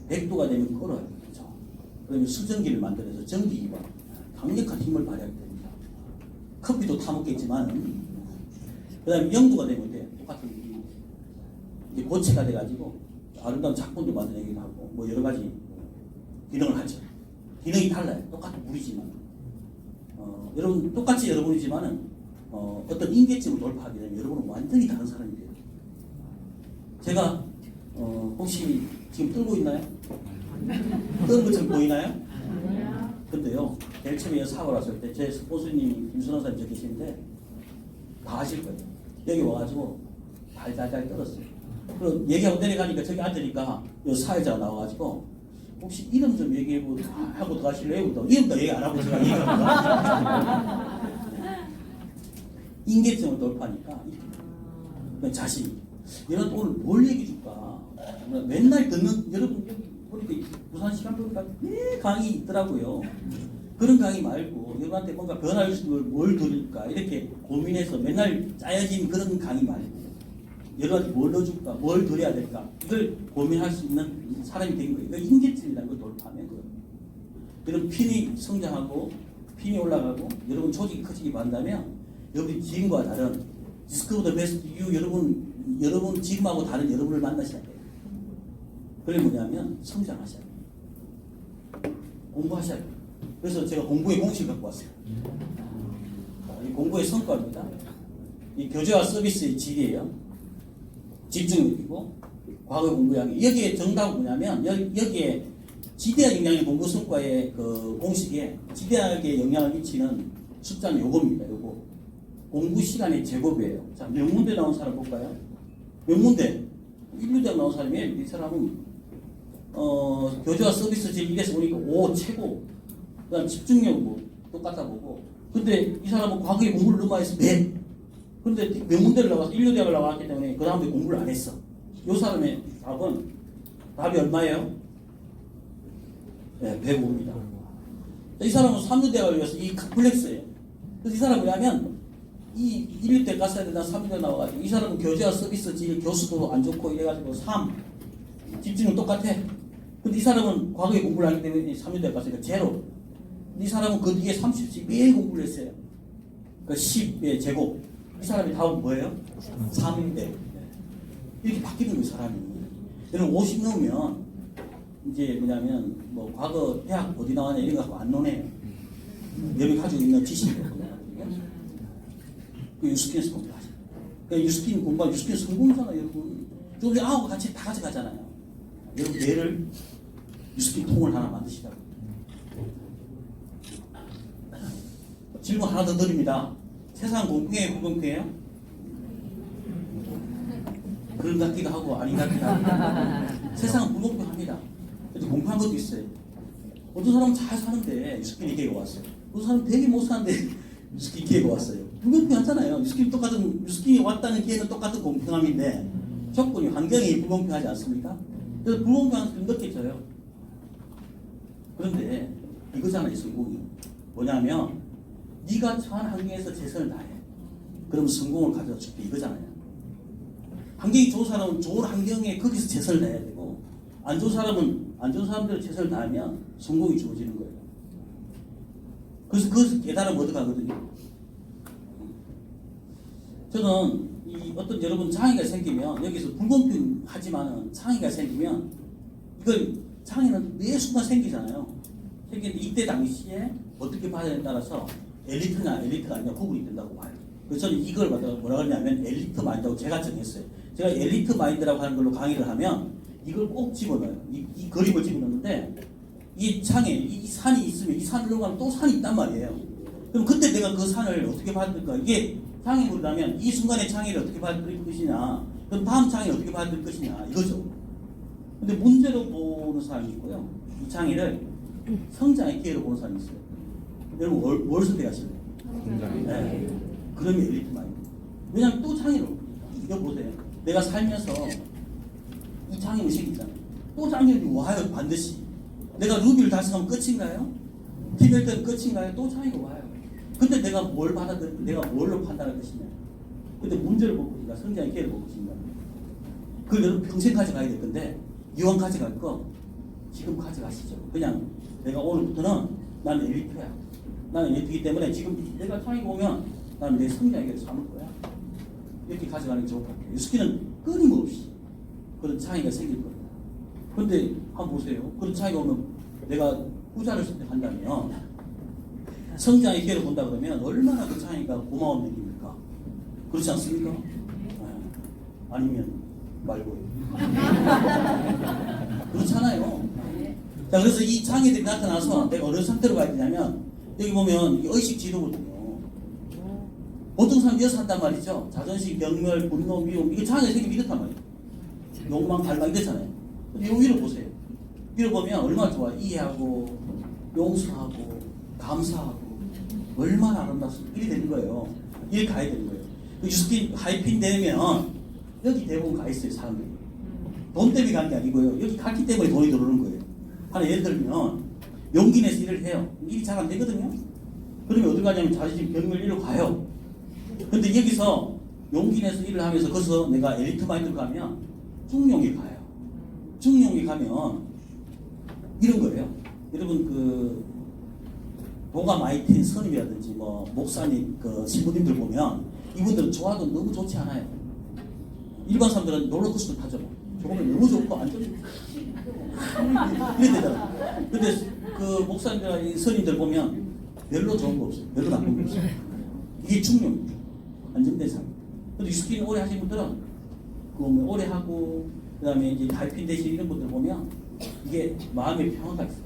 100도가 되면 끓어요. 그렇죠? 그러면 수증기를 만들어서 전기기관 강력한 힘을 발휘하게 됩니다. 커피도 타먹겠지만 그 다음에 0도가 되면 돼요. 똑같은 이제 고체가 돼가지고 아름다운 작품도 만들어내기도 하고 뭐 여러 가지 기능을 하죠. 기능이 달라요. 똑같은 물이지만 여러분 똑같이 여러분이지만은 어떤 인계점을 돌파하게 되면 여러분은 완전히 다른 사람이 돼요. 제가 혹시 지금 떨고 있나요? 떠는 것처럼 보이나요? 근데요, 제일 처음에 사고 났을 때 제 스폰서님 김순환 사님 저 계시는데 다 아실 거예요. 여기 와가지고 달달달 떨었어요. 그럼 얘기하고 내려가니까 저기 앉으니까 요 사회자가 나와가지고 혹시 이름 좀 얘기해보고 하고 들어가실래요? 이름도 얘기 안 하고 제가 얘기합니다. 인계점을 돌파하니까 자신 이런 오늘 뭘 얘기해 줄까? 맨날 듣는 여러분 여기 보니까 부산 시간 보니까 강의 있더라고요. 그런 강의 말고 여러분한테 뭔가 변화할 수 있는 뭘 드릴까 이렇게 고민해서 맨날 짜여진 그런 강의 말고 여러분한테 뭘 넣어줄까, 뭘 드려야 될까 이걸 고민할 수 있는 사람이 된 거예요. 이거 인계점이라는 걸 돌파하면 그래요. 여러분 핀이 성장하고 핀이 올라가고 여러분 조직이 커지기 바란다면 여러분 지금과 다른 디스커버 더 베스트 유 여러분 지금하고 다른 여러분을 만나셔야 돼요. 그게 뭐냐면 성장하셔야 돼요. 공부하셔야 돼요. 그래서 제가 공부의 공식을 갖고 왔어요. 이 공부의 성과입니다. 이 교재와 서비스의 질이에요. 집중력이고 과거 공부 양이 여기에 정답은 뭐냐면 여기에 지대학 영향의 공부 성과의 그 공식에 지대학의 영향을 미치는 숫자는 요겁니다. 요거 공부 시간의 제곱이에요. 자, 명문대 나온 사람 볼까요? 명문대 인류대학 나온 사람이에요. 이 사람은 교재와 서비스 질 1에서 보니까 5 최고. 그다음 집중력 뭐 똑같아 보고. 근데 이 사람은 과거에 공부를 너무 많이 해서 100. 근데 명문대를 나와서 인류대학을 나왔기 때문에 그 다음에 공부를 안 했어. 이 사람의 답이 얼마예요? 네, 105입니다. 이 사람은 3류대학을 위해서 이 플렉스예요. 그래서 이 사람은 뭐냐면 이 1류대 갔어야 된다 3류대 나와가지고 이 사람은 교재와 서비스 질 교수도 안 좋고 이래가지고 3 집중은 똑같아. 근데 이 사람은 과거에 공부를 하기 때문에 3류대 갔으니까 제로. 이 사람은 그 뒤에 30씩 매일 공부를 했어요. 그 10의 제곱. 이 사람이 답은 뭐예요? 3인데 이렇게 바뀌는 거예요 사람이. 여러분 50 넘으면 이제 뭐냐면 뭐 과거 대학 어디 나왔냐 이런 거 갖고 안 노네요. 여러분이 가지고 있는 지식이거든요. 그 유스킨에서 공부하죠. 그러니까 유스킨 공부하면 유스킨 성공이잖아요 여러분. 우리 아홉 같이 다 가져가잖아요. 여러분 내일 유스킨 통을 하나 만드시라고. 질문 하나 더 드립니다. 세상 공평해요, 불공평해요? 그런 것 같기도 하고 아닌 것 같기도 하고. 세상은 불공평합니다. 근데 공평한 것도 있어요. 어떤 사람은 잘 사는데 유스킨 기회가 왔어요. 어떤 사람은 되게 못 사는데 유스킨 기회가 왔어요. 불공평하잖아요. 유스킨이 왔다는 기회는 똑같은 공평함인데 조건이 환경이 불공평하지 않습니까? 그래서 불공평한 좀 느껴져요. 그런데 이거잖아요, 성공이. 뭐냐면 네가 처한 환경에서 최선을 다해. 그럼 성공을 가져다 줄게 이거잖아요. 환경이 좋은 사람은 좋은 환경에 거기서 최선을 다해야 되고 안 좋은 사람은 안 좋은 사람대로 최선을 다하면 성공이 주어지는 거예요. 그래서 그것을 깨달음 얻어가거든요. 저는 이 어떤 여러분 장애가 생기면 여기서 불공평하지만은 장애가 생기면 이걸 장애는 매 순간 생기잖아요. 생기는데 이때 당시에 어떻게 봐야 따라서 엘리트냐 엘리트가 아니냐 구분이 된다고 봐요. 그래서 저는 이걸 뭐라 그러냐면 엘리트 마인드라고 제가 정했어요. 제가 엘리트 마인드라고 하는 걸로 강의를 하면 이걸 꼭 집어넣어요. 이 그림을 집어넣는데 이 창에 이 산이 있으면 이 산을 넘어가면 또 산이 있단 말이에요. 그럼 그때 내가 그 산을 어떻게 받을까? 이게 장애물이라면 이 순간의 장애를 어떻게 받을 것이냐, 그럼 다음 장애를 어떻게 받을 것이냐 이거죠. 근데 문제로 보는 사람이 있고요. 이 장애를 성장의 기회로 보는 사람이 있어요. 여러분 뭘 선택하실래요? 네. 그러면 엘리트 마인드. 왜냐하면 또 장애를 이거 보세요. 내가 살면서 이 장애물 생기잖아요. 또 장애물이 와요 반드시. 내가 루비를 달성하면 끝인가요? 티벨트는 끝인가요? 또 장애가 와요. 근데 내가 뭘 받아들이고 내가 뭘로 판단할 것이냐. 근데 문제를 볼 것인가 성장의 기회를 볼 것인가. 그걸 여러분 평생 가져가야 될 건데 이왕 가져갈 거 지금 가져가시죠. 그냥 내가 오늘부터는 나는 엘리트야. 나는 엘리트이기 때문에 지금 내가 창의가 오면 나는 내 성장의 기회를 삼을 거야. 이렇게 가져가는 게 좋을 것 같아요. 유스키는 끊임없이 그런 차이가 생길 거예요. 그런데 한번 보세요. 그런 차이가 오면 내가 후자를 선택한다면 성장의 기회를 본다 그러면 얼마나 그 차이가 고마운 일입니까? 그렇지 않습니까? 아니면 말고요. 그렇잖아요. 자, 그래서 이 장애들이 나타나서 내가 어느 상태로 가야 되냐면 여기 보면 의식 지도거든요. 보통 사람 이어서 한단 말이죠. 자존심, 경멸, 분노, 미움 이게 장애 생기면 이렇단 말이에요. 욕망, 갈망 이렇잖아요. 근데 요 위로 보세요. 위로 보면 얼마나 좋아. 이해하고 용서하고 감사하고 얼마나 아름답습니까? 이렇게 되는 거예요. 이렇게 가야 되는 거예요. 유스킨 하이핀 되면 여기 대부분 가 있어요. 사람들이. 돈 때문에 가는 게 아니고요. 여기 갔기 때문에 돈이 들어오는 거예요. 하나 예를 들면 용기 내서 일을 해요. 일이 잘 안 되거든요. 그러면 어디 가냐면 자존심, 경멸 일로 가요. 근데 여기서 용기 내서 일을 하면서 거기서 내가 엘리트 마인드로 가면 중용이 가요. 중용이 가면 이런 거예요. 여러분 그 도가 많이 핀 스님이라든지 뭐 목사님 그 신부님들 보면 이분들은 좋아도 너무 좋지 않아요. 일반 사람들은 롤러코스터 타죠. 조금은 너무 좋고 안 좋고 이래 되잖아. 근데 그 목사님들 스님들 보면 별로 좋은 거 없어요. 별로 나쁜 거 없어요. 이게 중용이죠. 안정된 삶. 근데 유스킨 오래 하신 분들은 그 오래 하고 그다음에 이제 달핀 대신 이런 분들 보면 이게 마음의 평화가 있어요.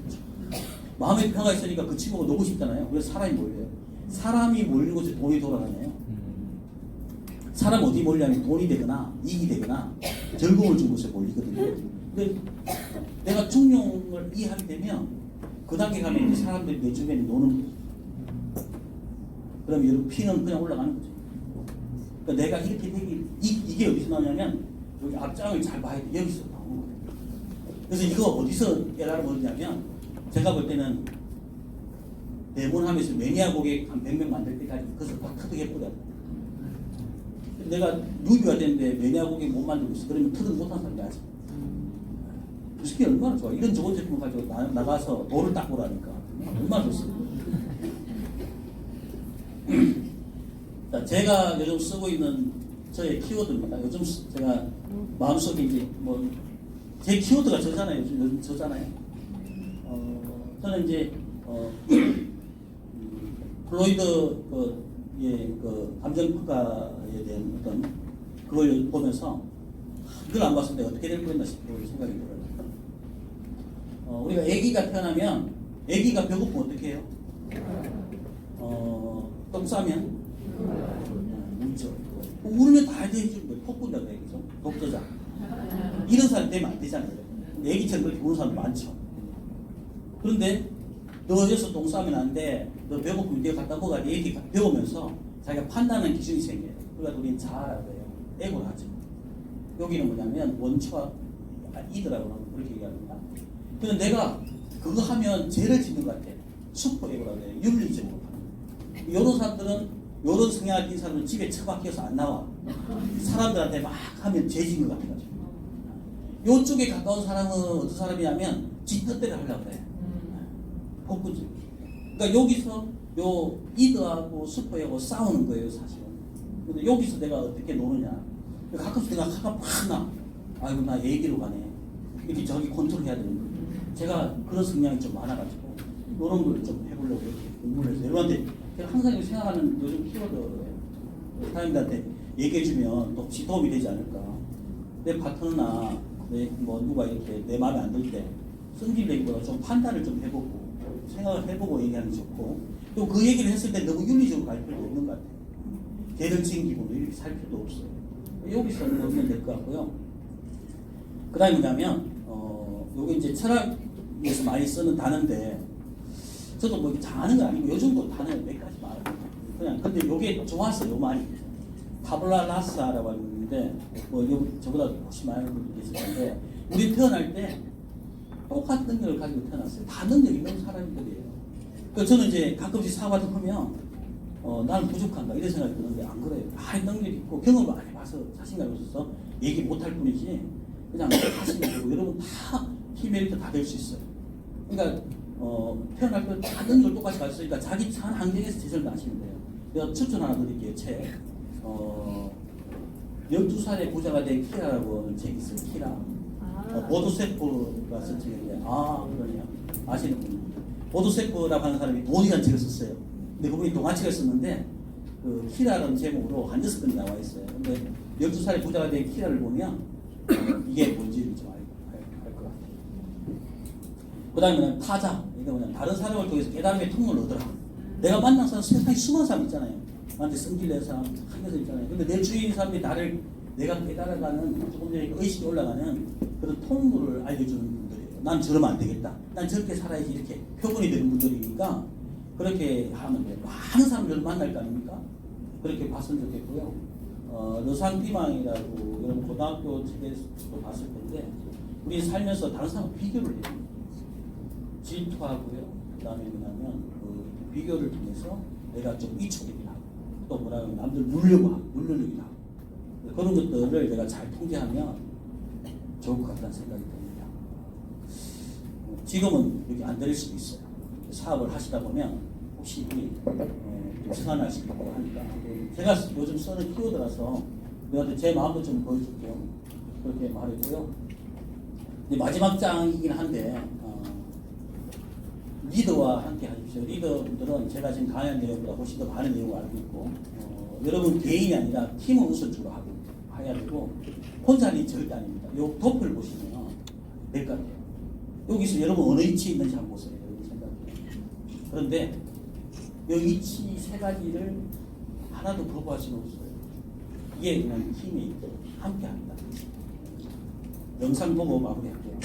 마음의 평화가 있으니까 그 친구가 놀고 싶잖아요. 그래서 사람이 몰려요. 사람이 몰리는 곳에 돈이 돌아가네요. 사람 어디 몰리냐면 돈이 되거나 이익이 되거나 즐거움을 준 곳에 몰리거든요. 근데 내가 중용을 이해하게 되면 그 단계 가면 이제 사람들이 내 주변에 노는 거죠. 그럼 여러분 피는 그냥 올라가는 거죠. 그러니까 내가 이렇게 되기 이게 어디서 나오냐면 여기 앞장을 잘 봐야 돼. 여기서 나오는 거예요. 그래서 이거 어디서 깨달음 얻냐면 제가 볼 때는 대본하면서 매니아 고객 한 100명 만들 때까지 그것을 다 터득해버려. 내가 누비가 됐는데 매니아 고객 못 만들고 있어. 그러면 터득 못한 사람이 아직. 그 새끼 얼마나 좋아. 이런 좋은 제품 가지고 나가서 돌을 닦으라니까. 얼마나 좋습니까? 자, 제가 요즘 쓰고 있는 저의 키워드입니다. 요즘 제가 마음속에 이제 뭐 제 키워드가 저잖아요. 요즘 저잖아요. 저는 이제 플로이드 그 감정평가에 대한 어떤 그걸 보면서 이걸 안 봤을 때 어떻게 될 거였나 싶고 생각이 들어요. 우리가 아기가 태어나면 아기가 배고프면 어떻게 해요? 똥 싸면 울죠. 울면 다 해주는 거예요. 폭군다 그죠? 독재자. 이런 사람 되면 안 되잖아요. 애기처럼 그렇게 우는 사람 많죠. 그런데 너 여기서 똥 싸면 안 돼. 너 배고프면 네가 갖다 먹어야 돼. 이렇게 배우면서 자기가 판단하는 기준이 생겨요. 그러니까 우리는 자아라고 해요. 에고를 하죠. 여기는 뭐냐면 원초와 이더라고 그렇게 얘기합니다. 그런데 내가 그거 하면 죄를 짓는 것 같아. 슈퍼 에고라고 해요. 윤리적으로 하는. 이런 사람들은 이런 성향을 띈 사람은 집에 처박혀서 안 나와. 사람들한테 막 하면 죄 짓는 것 같아가지고. 이쪽에 가까운 사람은 어떤 사람이냐면 지 뜻대로 하려고 그래. 복구지. 그러니까 여기서 요 이드하고 슈퍼하고 싸우는 거예요, 사실은. 근데 여기서 내가 어떻게 노느냐. 가끔씩 내가 화가 팍 나. 아이고, 나 얘기로 가네. 이렇게 저기 컨트롤 해야 되는 거예요. 제가 그런 성향이 좀 많아가지고, 이런 걸 좀 해보려고 이렇게 공부를 해서. 여러분한테 제가 항상 생각하는 요즘 키워드예요. 사람들한테 얘기해주면 또 도움이 되지 않을까. 내 파트너나 뭐 누가 이렇게 내 마음에 안 들 때 성질 내기보다 좀 판단을 좀 해보고 생각을 해보고 얘기하는 게 좋고 또 그 얘기를 했을 때 너무 윤리적으로 갈 필요도 없는 것 같아요. 개를 챙기고 이렇게 살 필요도 없어요. 여기서 넣으면 될 것 같고요. 그 다음에 뭐냐면 요게 이제 철학에서 많이 쓰는 단어인데 저도 뭐 이렇게 다 아는 건 아니고 요즘도 단어 몇 가지 말해요. 그냥 근데 요게 좋았어요. 요 말이 타블라 라사라고 하는데 뭐 저보다 혹시 많은 분들이 있을 텐데 우리 태어날 때 똑같은 능력을 가지고 태어났어요. 다 능력 있는 사람들이에요. 그래서 저는 이제 가끔씩 사과도 하면 나는 부족한가 이런 생각이 드는데 안 그래요. 다 능력 있고 경험을 많이 봐서 자신감이 있어서 얘기 못할 뿐이지 그냥 하시면 되고 여러분 다 키메리트 다 될 수 있어요. 그러니까 태어날 때 다 능력을 똑같이 가졌으니까 자기 산 환경에서 최선을 다하시면 돼요. 제가 추천 하나 드릴게요. 책 12살의 부자가 된 키라라고 하는 책이 있어요. 키라. 보도세프가 쓴 책인데 그러냐 아시는 분이 보도세프라고 하는 사람이 돈이라는 책을 썼어요. 근데 그분이 동화책을 썼는데 그 키라라는 제목으로 한 6권이 나와 있어요. 근데 12살의 부자가 된 키라를 보면 이게 뭔지를 좀 알 것 같아요. 그 다음에 타자. 이게 뭐냐 다른 사람을 통해서 깨달음의 통로를 얻어라. 내가 만난 사람 세상에 수많은 사람 있잖아요. 나한테 성질낸 사람 한겨서 있잖아요. 근데 내 주위의 사람들이 나를 내가 깨달아가는 조금 전에 의식이 올라가는 그런 통로를 알려주는 분들이에요. 난 저러면 안 되겠다. 난 저렇게 살아야지 이렇게 표본이 되는 분들이니까 그렇게 하면 돼요. 많은 사람들을 만날 거 아닙니까? 그렇게 봤으면 좋겠고요. 르상피망이라고 여러분 고등학교 책에서도 봤을 텐데 우리 살면서 다른 사람과 비교를 해요. 질투하고요. 그 다음에 뭐냐면 그 비교를 통해서 내가 좀 이촉이기도 하고 또 뭐라고 하면 남들 누르려고 하고 그런 것들을 내가 잘 통제하면 좋을 것 같다는 생각이 듭니다. 지금은 여기 안 될 수도 있어요. 사업을 하시다 보면 혹시 생산할 수 있고 하니까 제가 요즘 쓰는 키워드라서 내가 제 마음도 좀 보여줄게요. 그렇게 말했고요. 마지막 장이긴 한데 리더와 함께 하십시오. 리더분들은 제가 지금 강의한 내용보다 훨씬 더 많은 내용을 알고 있고 여러분 개인이 아니라 팀을 우선적으로 해야 되고 혼자는 절대 아닙니다. 요 도표를 보시면 될 것 같아요. 여기서 여러분 어느 위치에 있는지 한번 보세요. 여러분 생각해요. 그런데 이 위치 세 가지를 하나도 거부할 수는 없어요. 이게 그냥 팀이 함께 합니다. 영상 보고 마무리할게요.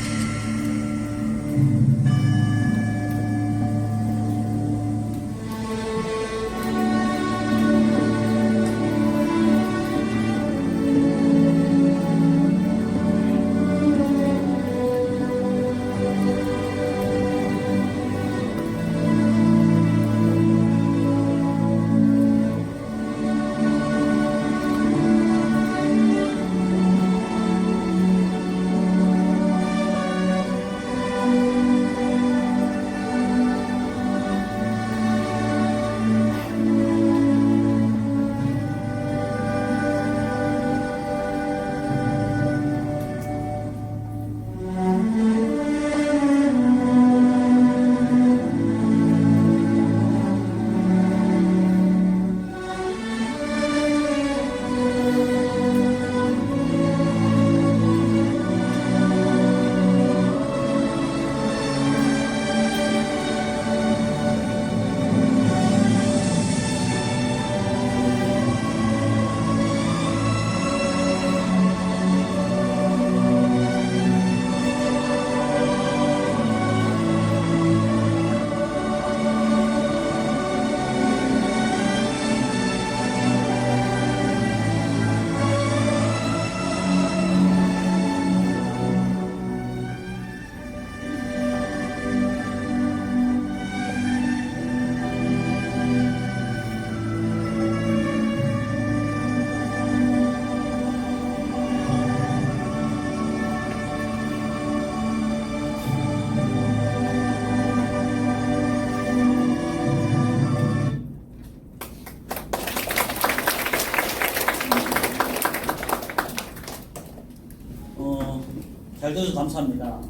잘 들어서 감사합니다.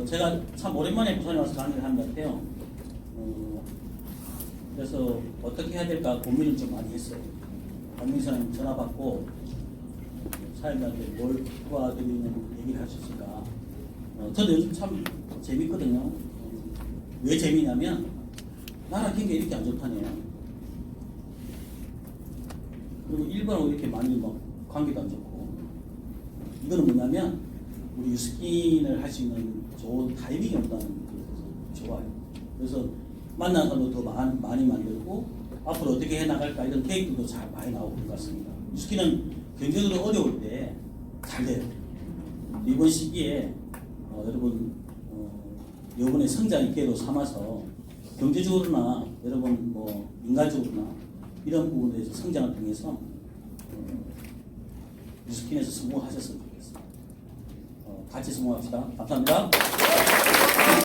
제가 참 오랜만에 부산에 와서 강의를 하는 것 같아요. 그래서 어떻게 해야 될까 고민을 좀 많이 했어요. 박민선님 전화 받고 사회자한테 뭘 도와드리는 얘기를 할 수 있을까. 저도 요즘 참 재밌거든요. 왜 재미냐면 나라 경기가 이렇게 안 좋다네요. 그리고 일본하고 이렇게 많이 막 관계도 안 좋고, 이거는 뭐냐면 우리 유스킨을 할 수 있는 좋은 타이밍이 없다는 게 좋아요. 그래서 만나는 사람도 더 많이 만들고 앞으로 어떻게 해나갈까 이런 계획들도 잘 많이 나오고 있는 것 같습니다. 유스킨은 경제적으로 어려울 때 잘 돼요. 이번 시기에 여러분 이번에 성장의 기회로 삼아서 경제적으로나 여러분 뭐 인간적으로나 이런 부분에서 성장을 통해서 유스킨에서 성공하셨으면 좋겠습니다. 같이 성공합시다. 감사합니다.